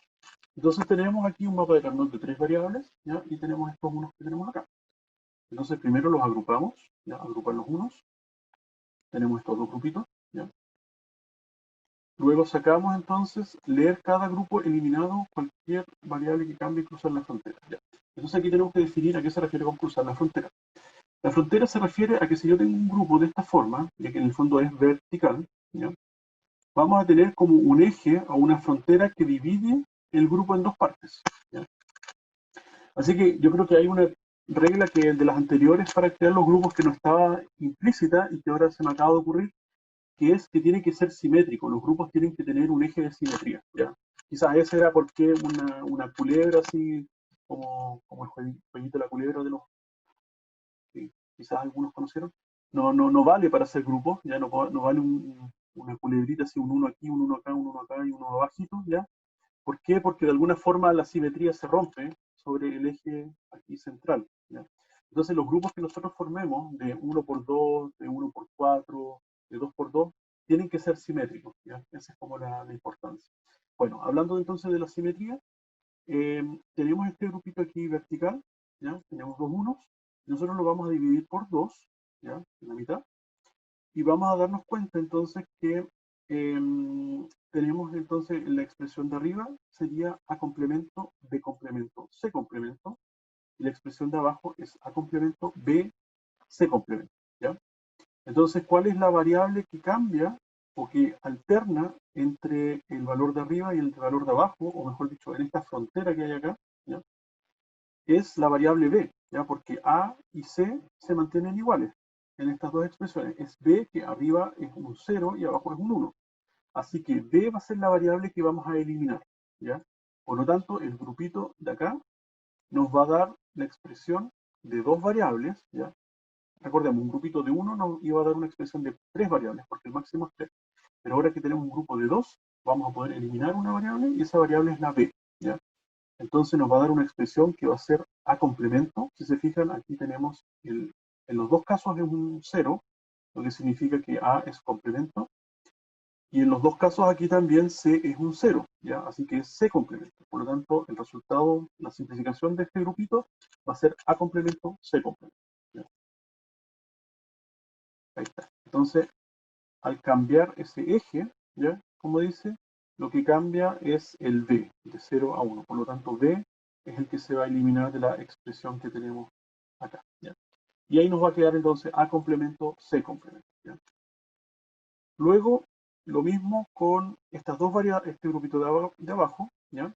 A: Entonces tenemos aquí un mapa de Carnot de 3 variables, ¿ya? Y tenemos estos unos que tenemos acá. Entonces primero los agrupamos, ¿ya? Agrupar los unos. Tenemos estos dos grupitos, ¿ya? Luego sacamos entonces leer cada grupo eliminado cualquier variable que cambie y cruzar la frontera, ¿ya? Entonces aquí tenemos que definir a qué se refiere con cruzar la frontera. La frontera se refiere a que si yo tengo un grupo de esta forma, ya que en el fondo es vertical, ¿ya? Vamos a tener como un eje o una frontera que divide el grupo en dos partes, ¿ya? Así que yo creo que hay una regla que de las anteriores para crear los grupos que no estaba implícita y que ahora se me acaba de ocurrir, que es que tiene que ser simétrico, los grupos tienen que tener un eje de simetría, ¿ya? Quizás ese era porque una culebra así, como el jueguito de la culebra de los que quizás algunos conocieron, no vale para hacer grupos, ya no vale una culebrita así, un uno aquí, un uno acá, un uno acá y uno abajito, ¿ya? ¿Por qué? Porque de alguna forma la simetría se rompe sobre el eje aquí central, ¿ya? Entonces los grupos que nosotros formemos de 1 por 2, de 1 por 4, de 2 por 2, tienen que ser simétricos, ¿ya? Esa es como la importancia. Bueno, hablando entonces de la simetría, tenemos este grupito aquí vertical, ¿ya? Tenemos dos unos, nosotros lo vamos a dividir por 2, ¿ya? En la mitad, y vamos a darnos cuenta entonces que tenemos entonces la expresión de arriba sería A complemento, B complemento, C complemento, y la expresión de abajo es A complemento, B, C complemento, ¿ya? Entonces, ¿cuál es la variable que cambia o que alterna entre el valor de arriba y el valor de abajo, o mejor dicho, en esta frontera que hay acá, ¿ya? Es la variable b, ¿ya? Porque a y c se mantienen iguales en estas dos expresiones. Es b, que arriba es un 0 y abajo es un 1. Así que b va a ser la variable que vamos a eliminar, ¿ya? Por lo tanto, el grupito de acá nos va a dar la expresión de dos variables, ¿ya? Recordemos, un grupito de 1 nos iba a dar una expresión de 3 variables, porque el máximo es 3. Pero ahora que tenemos un grupo de 2, vamos a poder eliminar una variable y esa variable es la b, ¿ya? Entonces nos va a dar una expresión que va a ser A complemento. Si se fijan, aquí tenemos, en los dos casos es un 0, lo que significa que A es complemento. Y en los dos casos aquí también C es un 0, ¿ya? Así que es C complemento. Por lo tanto, el resultado, la simplificación de este grupito va a ser A complemento, C complemento, ¿ya? Ahí está. Entonces, al cambiar ese eje, ¿ya? Como dice, lo que cambia es el B, de 0 a 1. Por lo tanto, B es el que se va a eliminar de la expresión que tenemos acá, ¿ya? Y ahí nos va a quedar entonces A complemento, C complemento, ¿ya? Luego, lo mismo con estas dos variables, este grupito de abajo, ¿ya?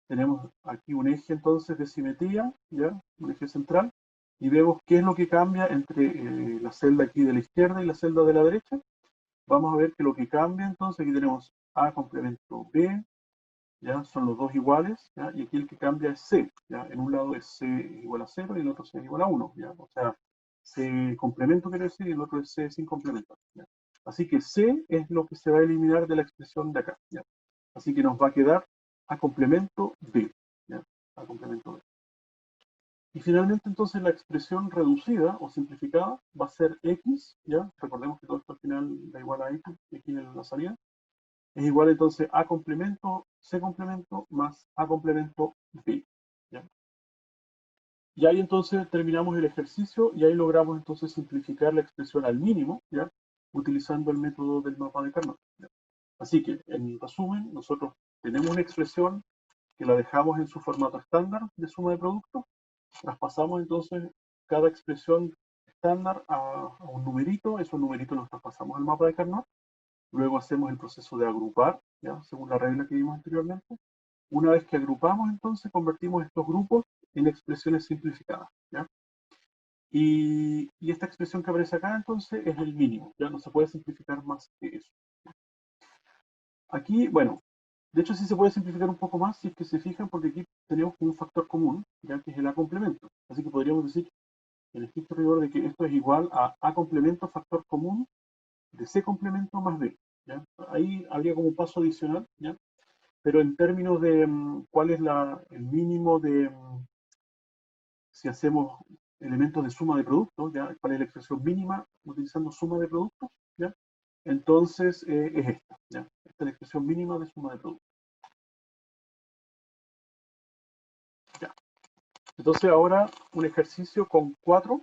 A: Tenemos aquí un eje entonces de simetría, ¿ya? Un eje central, y vemos qué es lo que cambia entre la celda aquí de la izquierda y la celda de la derecha. Vamos a ver que lo que cambia entonces, aquí tenemos A complemento B, ¿ya? Son los dos iguales, ¿ya? Y aquí el que cambia es C, ¿ya? En un lado es C igual a 0 y en el otro C igual a 1, ¿ya? O sea, C complemento quiere decir y el otro es C sin complemento, ¿ya? Así que C es lo que se va a eliminar de la expresión de acá, ¿ya? Así que nos va a quedar A complemento B, ¿ya? A complemento B. Y finalmente entonces la expresión reducida o simplificada va a ser X, ¿ya? Recordemos que todo esto al final da igual a X, aquí en la salida. Es igual entonces A complemento, C complemento, más A complemento B, ¿ya? Y ahí entonces terminamos el ejercicio y ahí logramos entonces simplificar la expresión al mínimo, ¿ya? Utilizando el método del mapa de Carnot, ¿ya? Así que, en resumen, nosotros tenemos una expresión que la dejamos en su formato estándar de suma de productos, traspasamos entonces cada expresión estándar a un numerito, esos numeritos los traspasamos al mapa de Carnot. Luego hacemos el proceso de agrupar, ¿ya? Según la regla que vimos anteriormente. Una vez que agrupamos, entonces convertimos estos grupos en expresiones simplificadas, ¿ya? Y esta expresión que aparece acá, entonces, es el mínimo. Ya no se puede simplificar más que eso. Aquí, bueno, de hecho sí se puede simplificar un poco más si es que se fijan, porque aquí tenemos un factor común, ya que es el A complemento. Así que podríamos decir, en estricto rigor, de que esto es igual a A complemento factor común de C complemento más D. ¿Ya? Ahí habría como un paso adicional, ¿ya? Pero en términos de cuál es el mínimo de, si hacemos elementos de suma de productos, ¿ya? ¿Cuál es la expresión mínima utilizando suma de productos? ¿Ya? Entonces es esta, ¿ya? Esta es la expresión mínima de suma de productos. ¿Ya? Entonces ahora un ejercicio con 4,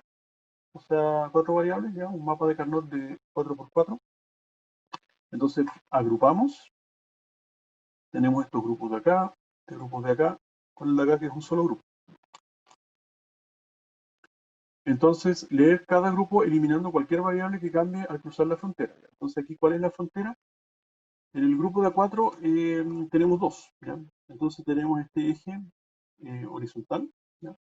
A: o sea, 4 variables, ¿ya? Un mapa de Carnot de 4×4. Entonces agrupamos, tenemos estos grupos de acá, este grupo de acá, con el de acá que es un solo grupo. Entonces, leer cada grupo eliminando cualquier variable que cambie al cruzar la frontera. Entonces, aquí, ¿cuál es la frontera? En el grupo de A4 tenemos 2. ¿Ya? Entonces, tenemos este eje horizontal. ¿Ya?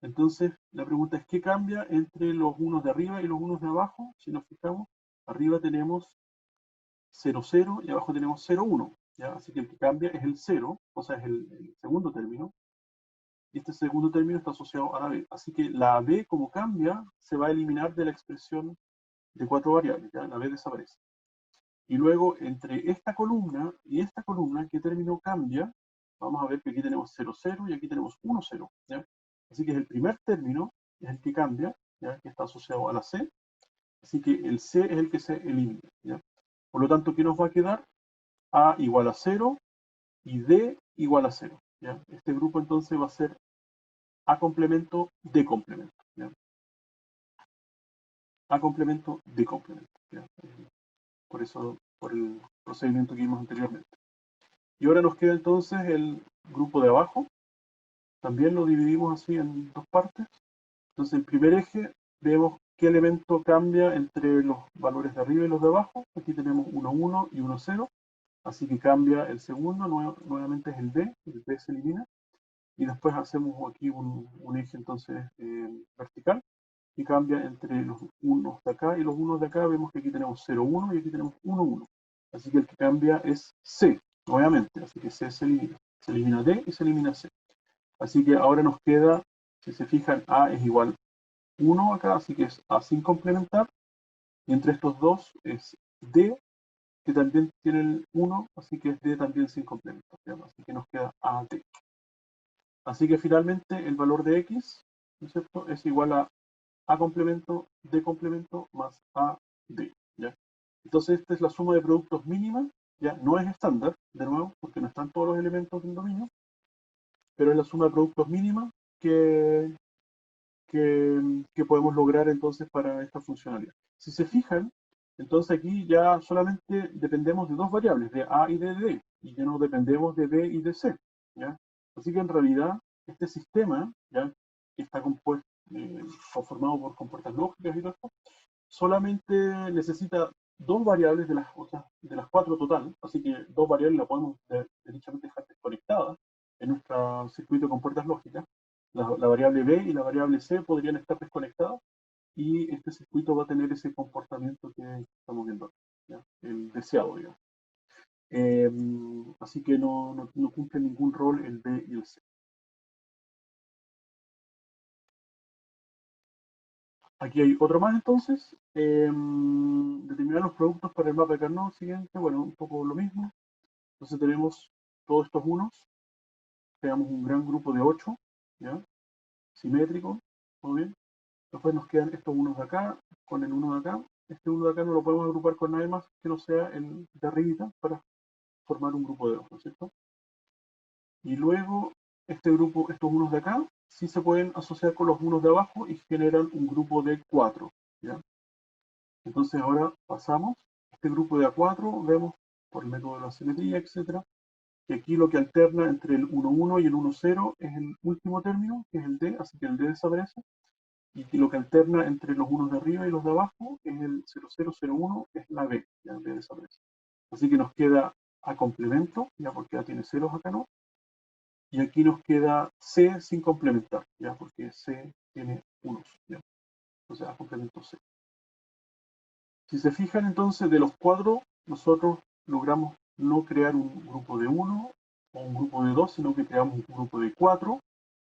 A: Entonces, la pregunta es, ¿qué cambia entre los unos de arriba y los unos de abajo? Si nos fijamos, arriba tenemos 0, 0 y abajo tenemos 0, 1. ¿Ya? Así que el que cambia es el 0, o sea, es el segundo término. Y este segundo término está asociado a la b. Así que la b, como cambia, se va a eliminar de la expresión de 4 variables, ¿ya? La b desaparece. Y luego, entre esta columna y esta columna, ¿qué término cambia? Vamos a ver que aquí tenemos 0, 0 y aquí tenemos 1, 0. ¿Ya? Así que es el primer término, es el que cambia, ¿ya? Que está asociado a la c. Así que el c es el que se elimina. ¿Ya? Por lo tanto, ¿qué nos va a quedar? A igual a 0 y d igual a 0. ¿Ya? Este grupo entonces va a ser A complemento, D complemento. ¿Ya? A complemento, D complemento. ¿Ya? Por eso, por el procedimiento que vimos anteriormente. Y ahora nos queda entonces el grupo de abajo. También lo dividimos así en dos partes. Entonces, el primer eje, vemos qué elemento cambia entre los valores de arriba y los de abajo. Aquí tenemos 1, 1 y 1, 0. Así que cambia el segundo, nuevamente es el D se elimina. Y después hacemos aquí un eje entonces vertical y cambia entre los unos de acá y los unos de acá. Vemos que aquí tenemos 0, 1 y aquí tenemos 1, 1. Así que el que cambia es C, nuevamente. Así que C se elimina. Se elimina D y se elimina C. Así que ahora nos queda, si se fijan, A es igual 1 acá, así que es A sin complementar. Y entre estos dos es D, que también tiene el 1, así que es D también sin complementar. Así que nos queda AD. Así que finalmente el valor de X, ¿no es cierto?, es igual a A complemento, D complemento más A, D. ¿Ya? Entonces esta es la suma de productos mínima, ya no es estándar, de nuevo, porque no están todos los elementos del dominio, pero es la suma de productos mínima que, que podemos lograr entonces para esta funcionalidad. Si se fijan, entonces aquí ya solamente dependemos de dos variables, de A y de D, y ya no dependemos de B y de C. ¿Ya? Así que en realidad este sistema, ¿ya?, que está conformado por compuertas lógicas y todo esto, solamente necesita dos variables de las otras, de las 4 total, así que dos variables las podemos derechamente dejar desconectadas en nuestro circuito de compuertas lógicas. La variable B y la variable C podrían estar desconectadas y este circuito va a tener ese comportamiento que estamos viendo aquí, ¿ya? El deseado, digamos. Eh, Así que no cumple ningún rol el B y el C. Aquí hay otro más entonces. Determinar los productos para el mapa de Carnot siguiente. Bueno, un poco lo mismo. Entonces tenemos todos estos unos. Creamos un gran grupo de 8, ¿ya? Simétrico. Muy bien. Después nos quedan estos unos de acá, con el uno de acá. Este uno de acá no lo podemos agrupar con nadie más que no sea el de arribita para formar un grupo de 2, ¿no es cierto? Y luego este grupo, estos unos de acá, sí se pueden asociar con los unos de abajo y generan un grupo de 4, ¿ya? Entonces ahora pasamos, este grupo de A4, vemos por el método de la simetría, etcétera, que aquí lo que alterna entre el 1, 1 y el 1, 0 es el último término, que es el D, así que el D desaparece. Y lo que alterna entre los unos de arriba y los de abajo es el 0, 0, 0, 1, es la B, ya el B desaparece. Así que nos queda A complemento, ya porque ya tiene ceros acá, ¿no? Y aquí nos queda C sin complementar, ya porque C tiene unos, ¿ya? Entonces A complemento C. Si se fijan entonces de los cuadros, nosotros logramos no crear un grupo de 1 o un grupo de 2, sino que creamos un grupo de 4,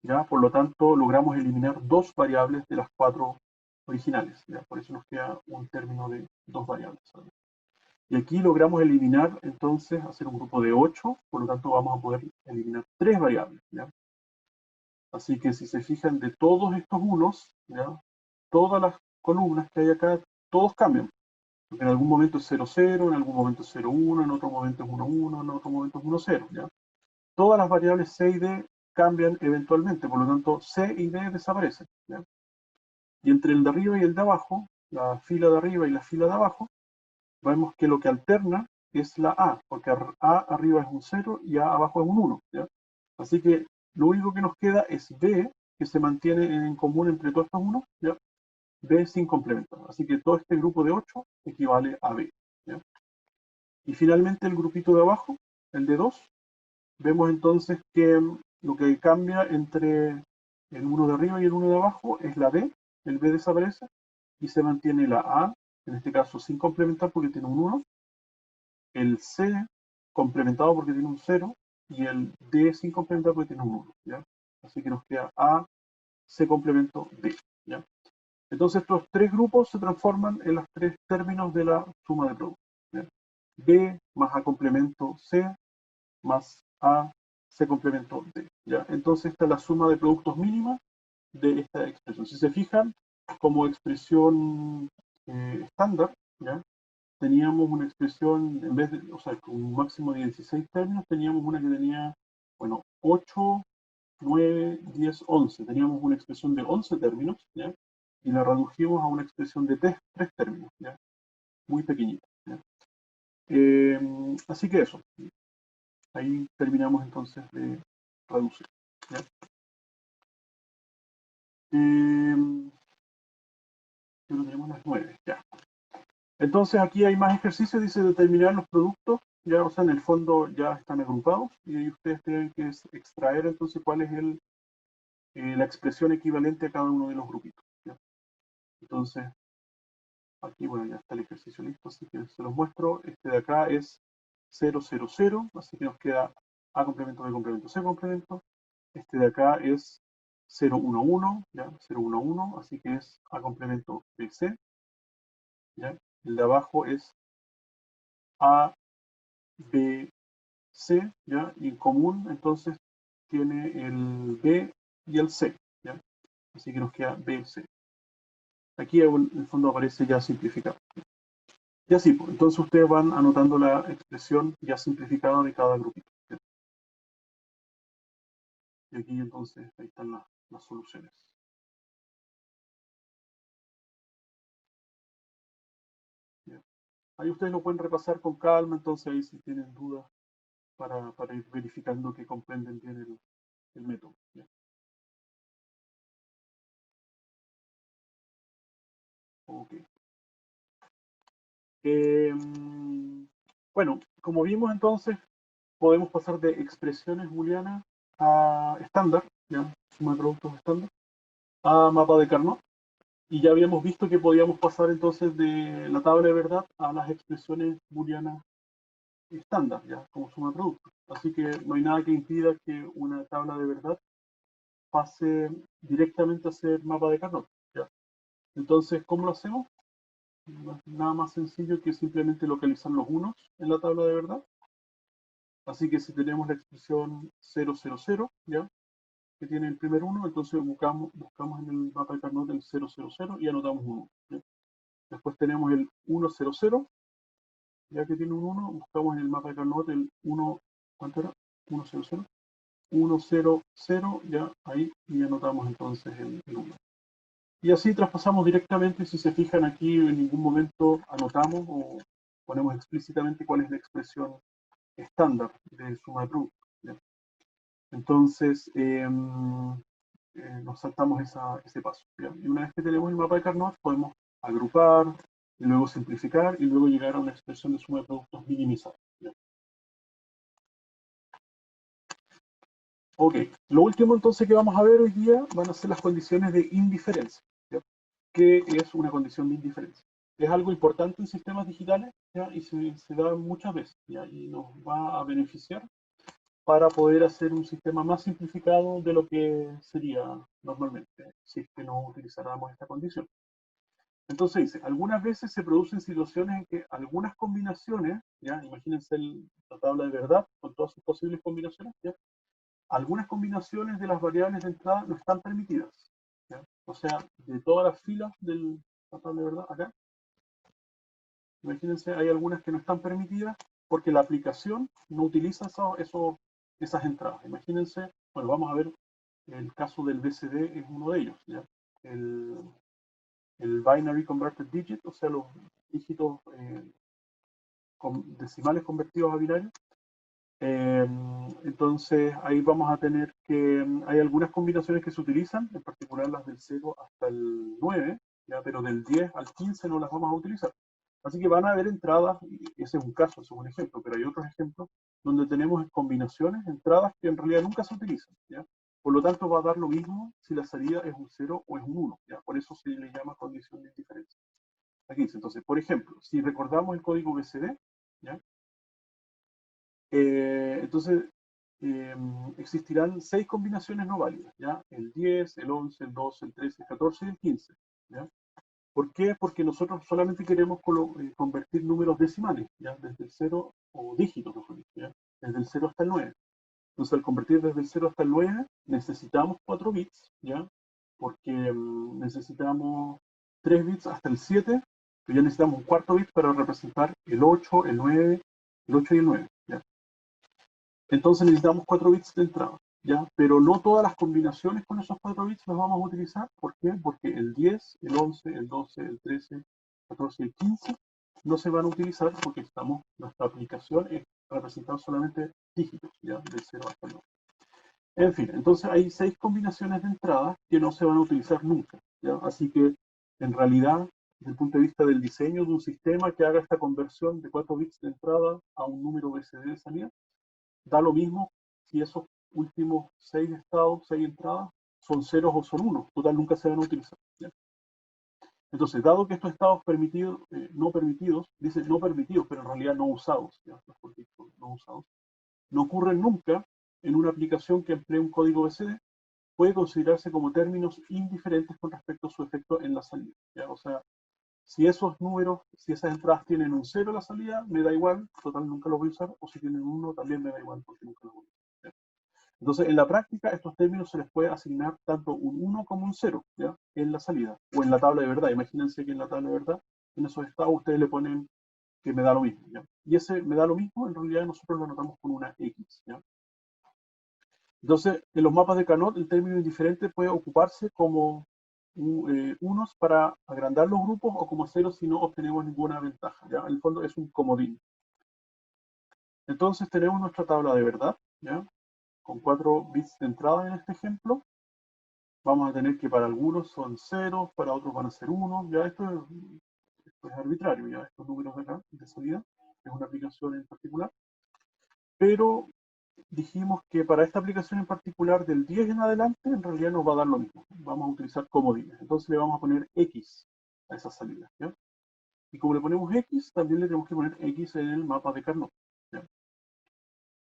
A: ¿ya? Por lo tanto, logramos eliminar 2 variables de las 4 originales, ¿ya? Por eso nos queda un término de 2 variables, ¿sabes? Y aquí logramos eliminar, entonces, hacer un grupo de 8, por lo tanto vamos a poder eliminar 3 variables, ¿ya? Así que si se fijan de todos estos unos, ¿ya? Todas las columnas que hay acá, todos cambian. Porque en algún momento es 0, 0, en algún momento es 0, 1, en otro momento es 1, 1, en otro momento es 1, 0, ¿ya? Todas las variables C y D cambian eventualmente, por lo tanto C y D desaparecen, ¿ya? Y entre el de arriba y el de abajo, la fila de arriba y la fila de abajo, vemos que lo que alterna es la A, porque A arriba es un 0 y A abajo es un 1, ¿ya? Así que lo único que nos queda es B, que se mantiene en común entre todos estos 1, ¿ya? B sin complementar. Así que todo este grupo de 8 equivale a B, ¿ya? Y finalmente el grupito de abajo, el de 2, vemos entonces que lo que cambia entre el 1 de arriba y el 1 de abajo es la B, el B desaparece y se mantiene la A, en este caso sin complementar porque tiene un 1, el C complementado porque tiene un 0 y el D sin complementar porque tiene un 1, ¿ya? Así que nos queda A, C complemento, D, ¿ya? Entonces estos 3 grupos se transforman en los 3 términos de la suma de productos, ¿ya? B más A complemento C más A C complemento D, ¿ya? Entonces esta es la suma de productos mínima de esta expresión. Si se fijan, como expresión estándar, ¿ya? Teníamos una expresión, en vez de, o sea, con un máximo de 16 términos, teníamos una que tenía, bueno, 8, 9, 10, 11. Teníamos una expresión de 11 términos, ¿ya? Y la redujimos a una expresión de 3 términos, ¿ya? Muy pequeñita, ¿ya? Así que eso. Ahí terminamos entonces de reducir, ¿ya? Creo que tenemos las 9, ya. Entonces aquí hay más ejercicios, dice determinar los productos, ya, o sea, en el fondo ya están agrupados y ahí ustedes tienen que extraer entonces cuál es la expresión equivalente a cada uno de los grupitos, ¿ya? Entonces, aquí, bueno, ya está el ejercicio listo, así que se los muestro. Este de acá es 0, 0, 0, así que nos queda A complemento, B complemento, C complemento. Este de acá es 0, 1, 1, ¿ya? 0, 1, 1, así que es A complemento, B, C, ¿ya? El de abajo es A, B, C, ¿ya? Y en común, entonces, tiene el B y el C, ¿ya? Así que nos queda B, C. Aquí en el fondo aparece ya simplificado. Y así, pues, entonces ustedes van anotando la expresión ya simplificada de cada grupito, ¿ya? Y aquí entonces ahí están las soluciones. ¿Ya? Ahí ustedes lo pueden repasar con calma, entonces ahí si tienen dudas para ir verificando que comprenden bien el método, ¿ya? Ok. Bueno, como vimos entonces, podemos pasar de expresiones booleanas a estándar, ¿ya? Suma de productos estándar, a mapa de Carnot. Y ya habíamos visto que podíamos pasar entonces de la tabla de verdad a las expresiones booleanas estándar, ya, como suma de productos. Así que no hay nada que impida que una tabla de verdad pase directamente a ser mapa de Carnot, ¿ya? Entonces, ¿cómo lo hacemos? Nada más sencillo que simplemente localizar los unos en la tabla de verdad. Así que si tenemos la expresión 0, 0, 0, ¿ya? Que tiene el primer 1, entonces buscamos en el mapa de Carnot el 0, 0, 0 y anotamos un 1, ¿ya? Después tenemos el 1, 0, 0, ya que tiene un 1, buscamos en el mapa de Carnot el 1, ¿cuánto era? 1, 0, 0, 1, 0, 0, ya ahí, y anotamos entonces el 1. Y así traspasamos directamente, si se fijan aquí, en ningún momento anotamos o ponemos explícitamente cuál es la expresión estándar de suma de productos, ¿ya? Entonces, nos saltamos ese paso, ¿ya? Y una vez que tenemos el mapa de Carnot, podemos agrupar, y luego simplificar, y luego llegar a una expresión de suma de productos minimizada, ¿ya? Ok, lo último entonces que vamos a ver hoy día van a ser las condiciones de indiferencia, ¿ya? qué es una condición de indiferencia. Es algo importante en sistemas digitales, ¿ya? Y se da muchas veces, ¿ya? Y nos va a beneficiar para poder hacer un sistema más simplificado de lo que sería normalmente, si es que no utilizáramos esta condición. Entonces dice, algunas veces se producen situaciones en que algunas combinaciones, ya, imagínense la tabla de verdad con todas sus posibles combinaciones, ya, algunas combinaciones de las variables de entrada no están permitidas, ¿ya? O sea, de todas las filas de la tabla de verdad, acá, imagínense, hay algunas que no están permitidas porque la aplicación no utiliza esas entradas. Imagínense, bueno, vamos a ver el caso del BCD, es uno de ellos, ¿ya? El, el Binary Converted Digit, o sea, los dígitos decimales convertidos a binarios. Entonces ahí vamos a tener que, hay algunas combinaciones que se utilizan, en particular las del 0 hasta el 9, ¿ya? Pero del 10 al 15 no las vamos a utilizar. Así que van a haber entradas, y ese es un caso, ese es un ejemplo, pero hay otros ejemplos donde tenemos combinaciones, entradas que en realidad nunca se utilizan, ¿ya? Por lo tanto va a dar lo mismo si la salida es un 0 o es un 1, ¿ya? Por eso se le llama condición de indiferencia. Aquí dice, entonces, por ejemplo, si recordamos el código BCD, ¿ya? Entonces, existirán 6 combinaciones no válidas, ¿ya? El 10, el 11, el 12, el 13, el 14 y el 15, ¿ya? ¿Por qué? Porque nosotros solamente queremos convertir números decimales, ¿ya? Desde el 0, o dígitos, mejor dicho, ¿ya? Desde el 0 hasta el 9. Entonces, al convertir desde el 0 hasta el 9, necesitamos 4 bits, ¿ya? Porque necesitamos 3 bits hasta el 7, pero ya necesitamos un cuarto bit para representar el 8, el 9, el 8 y el 9, ¿ya? Entonces necesitamos 4 bits de entrada, ¿ya? Pero no todas las combinaciones con esos 4 bits las vamos a utilizar. ¿Por qué? Porque el 10, el 11, el 12, el 13, el 14 y el 15 no se van a utilizar porque nuestra aplicación es representar solamente dígitos, ¿ya? Del 0 hasta el 9. En fin, entonces hay 6 combinaciones de entrada que no se van a utilizar nunca, ¿ya? Así que, en realidad, desde el punto de vista del diseño de un sistema que haga esta conversión de 4 bits de entrada a un número BCD de salida, da lo mismo si esos últimos 6 estados, 6 entradas, son ceros o son unos. Total, nunca se van a utilizar, ¿ya? Entonces, dado que estos estados permitidos, no permitidos, dice no permitidos, pero en realidad no usados, ¿ya? No usados, no ocurren nunca en una aplicación que emplee un código BCD, puede considerarse como términos indiferentes con respecto a su efecto en la salida, ¿ya? O sea, si esos números, si esas entradas tienen un 0 a la salida, me da igual, total nunca los voy a usar, o si tienen un 1 también me da igual, porque nunca los voy a usar, ¿ya? Entonces, en la práctica, estos términos se les puede asignar tanto un 1 como un 0, ¿ya? En la salida, o en la tabla de verdad. Imagínense que en la tabla de verdad, en esos estados, ustedes le ponen que me da lo mismo, ¿ya? Y ese me da lo mismo, en realidad nosotros lo anotamos con una X, ¿ya? Entonces, en los mapas de Carnot, el término indiferente puede ocuparse como unos para agrandar los grupos o como ceros si no obtenemos ninguna ventaja, ¿ya? En el fondo es un comodín. Entonces tenemos nuestra tabla de verdad, ¿ya? Con 4 bits de entrada en este ejemplo. Vamos a tener que para algunos son ceros, para otros van a ser unos, ya esto es arbitrario, ya estos números de acá, de salida, es una aplicación en particular. Pero dijimos que para esta aplicación en particular del 10 en adelante, en realidad nos va a dar lo mismo. Vamos a utilizar comodines. Entonces le vamos a poner X a esa salida, ¿ya? Y como le ponemos X, también le tenemos que poner X en el mapa de Carnot, ¿ya?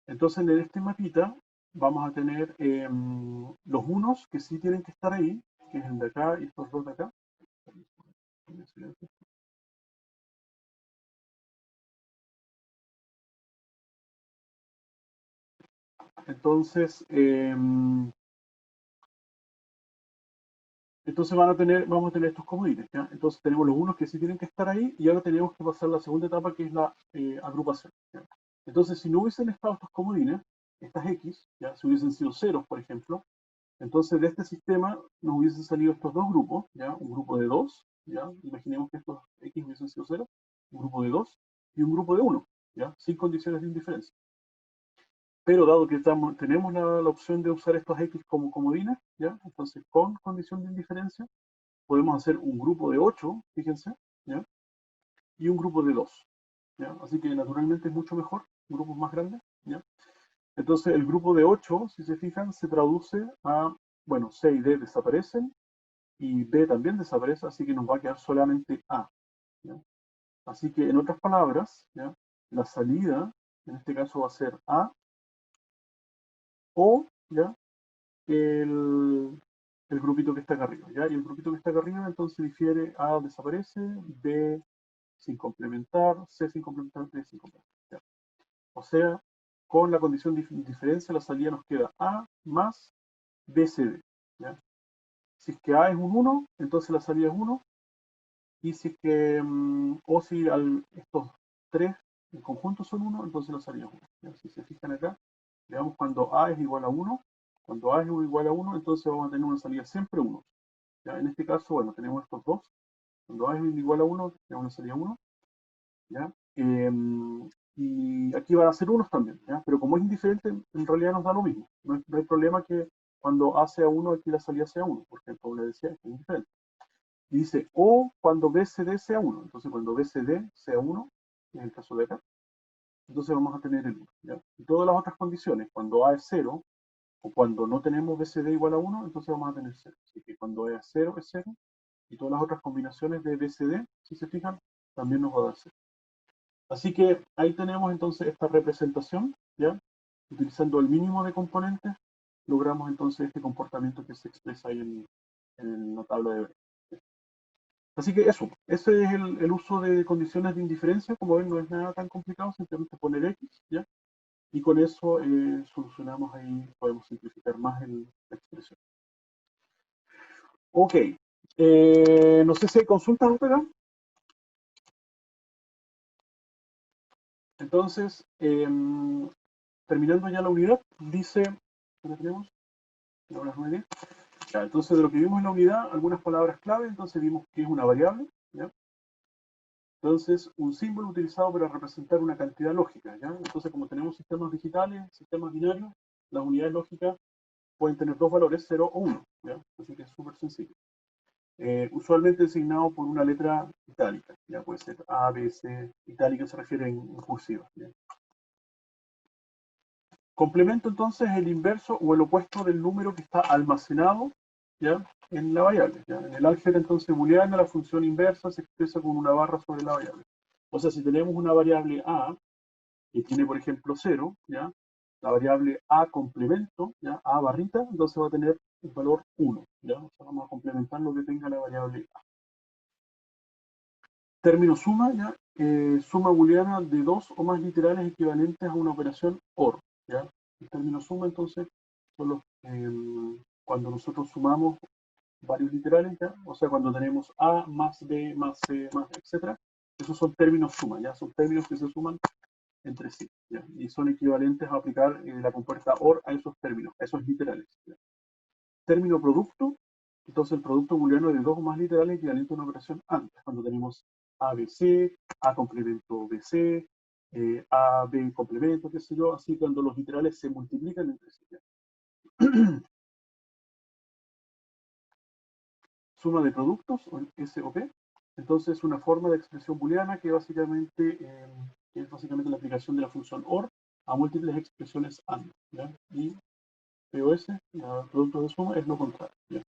A: Entonces en este mapita vamos a tener los unos que sí tienen que estar ahí, que es el de acá y estos dos de acá. Entonces, vamos a tener estos comodines, ¿ya? Entonces tenemos los unos que sí tienen que estar ahí y ahora tenemos que pasar a la segunda etapa que es la agrupación, ¿ya? Entonces, si no hubiesen estado estos comodines, estas X, ¿ya? Si hubiesen sido ceros, por ejemplo, entonces de este sistema nos hubiesen salido estos dos grupos, ¿ya? Un grupo de 2, ¿ya? Imaginemos que estos X hubiesen sido 0, un grupo de 2 y un grupo de 1, ¿ya? Sin condiciones de indiferencia. Pero dado que tenemos la opción de usar estos X como comodines, ¿ya? Entonces con condición de indiferencia podemos hacer un grupo de 8, fíjense, ¿ya? Y un grupo de 2, ¿ya? Así que naturalmente es mucho mejor, grupos más grandes, ¿ya? Entonces el grupo de 8, si se fijan, se traduce a, bueno, C y D desaparecen, y B también desaparece, así que nos va a quedar solamente A. ¿Ya? Así que en otras palabras, ¿ya? La salida, en este caso va a ser A o ¿ya? el, el grupito que está acá arriba. ¿Ya? Y el grupito que está acá arriba entonces difiere: A desaparece, B sin complementar, C sin complementar, D sin complementar. ¿Ya? O sea, con la condición de diferencia, la salida nos queda A más BCD. ¿Ya? Si es que A es un 1, entonces la salida es 1. Y si es que, o si estos tres en conjunto son 1, entonces la salida es 1. ¿Ya? Si se fijan acá, veamos cuando A es igual a 1. Cuando A es igual a 1, entonces vamos a tener una salida siempre 1. ¿Ya? En este caso, bueno, tenemos estos dos. Cuando A es igual a 1, tenemos una salida 1. ¿Ya? Y aquí van a ser unos también, ¿ya? Pero como es indiferente, en realidad nos da lo mismo. No hay problema que cuando A sea 1, aquí la salida sea 1, porque como le decía, es indiferente. Y dice, o cuando BCD sea 1. Entonces, cuando BCD sea 1, en el caso de acá, entonces vamos a tener el 1. ¿Ya? Y todas las otras condiciones, cuando A es 0, o cuando no tenemos BCD igual a 1, entonces vamos a tener 0. Así que cuando A es 0, es 0. Y todas las otras combinaciones de BCD, si se fijan, también nos va a dar 0. Así que ahí tenemos entonces esta representación, ¿ya? Utilizando el mínimo de componentes, logramos entonces este comportamiento que se expresa ahí en la tabla de Venn. Así que eso, ese es el uso de condiciones de indiferencia. Como ven, no es nada tan complicado, simplemente poner X, ¿ya? Y con eso solucionamos ahí, podemos simplificar más la expresión. Ok, no sé si hay consultas, Opera. Entonces, terminando ya la unidad, dice, ¿qué tenemos? Ahora las 9. Ya, entonces, de lo que vimos en la unidad, algunas palabras clave. Entonces vimos que es una variable, ¿ya? Entonces, un símbolo utilizado para representar una cantidad lógica, ¿ya? Entonces, como tenemos sistemas digitales, sistemas binarios, las unidades lógicas pueden tener dos valores, 0 o 1, ¿ya? Así que es súper sencillo. Usualmente designado por una letra itálica, ya puede ser A, B, C, itálica se refiere en cursiva, ¿ya? Complemento entonces el inverso o el opuesto del número que está almacenado, ¿ya? En la variable, ¿ya? En el álgebra entonces booleana, la función inversa se expresa con una barra sobre la variable. O sea, si tenemos una variable A que tiene, por ejemplo, 0, ¿ya? La variable A complemento, ¿ya? A barrita, entonces va a tener el valor 1, ¿ya? O sea, vamos a complementar lo que tenga la variable A. Término suma, ¿ya? Suma booleana de dos o más literales equivalentes a una operación OR, ¿ya? El término suma, entonces, son cuando nosotros sumamos varios literales, ¿ya? O sea, cuando tenemos A más B más C más etcétera, esos son términos suma, ¿ya? Son términos que se suman entre sí, ¿ya? Y son equivalentes a aplicar la compuerta OR a esos términos, a esos literales, ¿ya? Término producto, entonces el producto booleano de dos o más literales equivalente a una operación AND, cuando tenemos ABC, A complemento BC, AB complemento, qué sé yo, así cuando los literales se multiplican entre sí, ¿ya? Suma de productos, o SOP, entonces es una forma de expresión booleana que básicamente es básicamente la aplicación de la función OR a múltiples expresiones AND, ¿ya? Y POS, productos de suma, es lo contrario, ¿ya?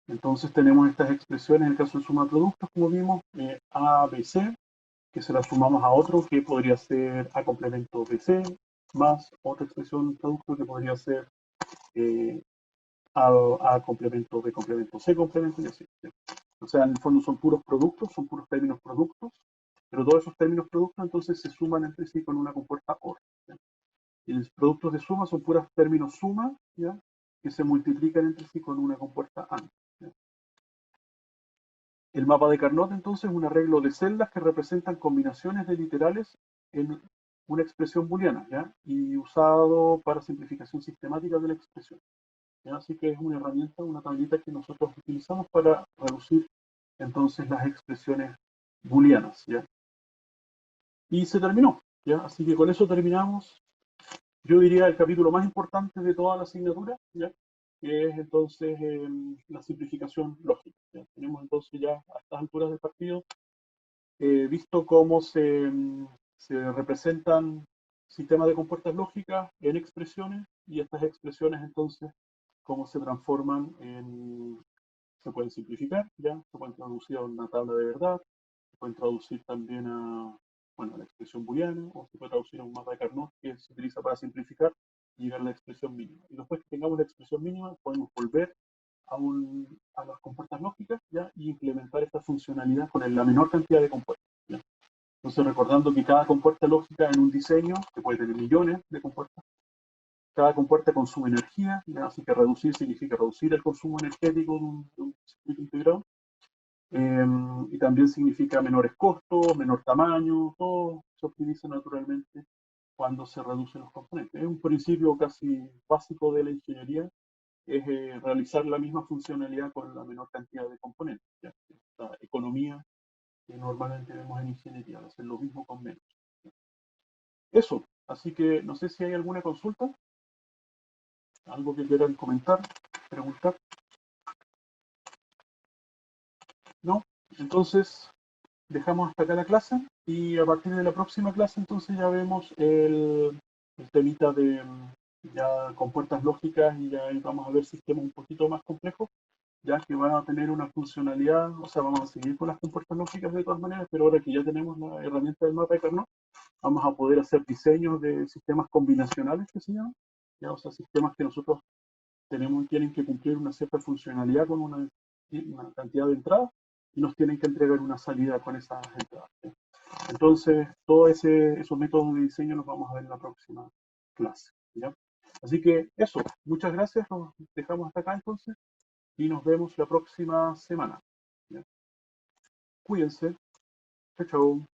A: Entonces tenemos estas expresiones, en el caso de suma de productos, como vimos, A, B, C, que se la sumamos a otro que podría ser A complemento BC, más otra expresión producto que podría ser eh, A complemento B complemento C complemento y así, ¿sí? O sea, en el fondo son puros productos, son puros términos productos, pero todos esos términos productos entonces se suman entre sí con una compuerta OR, ¿sí? Y los productos de suma son puros términos suma, ¿ya? Que se multiplican entre sí con una compuerta AND, ¿sí? El mapa de Carnot entonces es un arreglo de celdas que representan combinaciones de literales en una expresión booleana, ¿ya? Y usado para simplificación sistemática de la expresión, ¿ya? Así que es una herramienta, una tablita que nosotros utilizamos para reducir entonces las expresiones booleanas, ¿ya? Y se terminó, ¿ya? Así que con eso terminamos, yo diría, el capítulo más importante de toda la asignatura, ¿ya? Que es entonces la simplificación lógica, ¿ya? Tenemos entonces ya a estas alturas del partido visto cómo se representan sistemas de compuertas lógicas en expresiones, y estas expresiones entonces cómo se transforman se pueden simplificar, ya, se pueden traducir a una tabla de verdad, se pueden traducir también a, bueno, a la expresión booleana, o se puede traducir a un mapa de Carnot que se utiliza para simplificar y llegar a la expresión mínima. Y después que tengamos la expresión mínima, podemos volver a las compuertas lógicas, ¿ya? Y implementar esta funcionalidad con la menor cantidad de compuertas, ¿ya? Entonces, recordando que cada compuerta lógica en un diseño, que puede tener millones de compuertas, cada compuerta consume energía, ¿ya? Así que reducir significa reducir el consumo energético de un circuito integrado. Y también significa menores costos, menor tamaño, todo se optimiza naturalmente cuando se reducen los componentes. Es un principio casi básico de la ingeniería, es realizar la misma funcionalidad con la menor cantidad de componentes, ¿ya? Esta economía que normalmente vemos en ingeniería, hacer lo mismo con menos. Eso, así que no sé si hay alguna consulta, algo que quieran comentar, preguntar. ¿No? Entonces, dejamos hasta acá la clase y a partir de la próxima clase entonces ya vemos el temita de ya compuertas lógicas y ya vamos a ver sistemas un poquito más complejos, ya que van a tener una funcionalidad, o sea, vamos a seguir con las compuertas lógicas de todas maneras, pero ahora que ya tenemos la herramienta del mapa de Carnot, vamos a poder hacer diseños de sistemas combinacionales que se llaman, ya, o sea, sistemas que nosotros tienen que cumplir una cierta funcionalidad con una cantidad de entradas y nos tienen que entregar una salida con esas entradas, ¿sí? Entonces, todos esos métodos de diseño los vamos a ver en la próxima clase, ¿ya? Así que eso, muchas gracias, nos dejamos hasta acá entonces y nos vemos la próxima semana, ¿ya? Cuídense, chao, chao.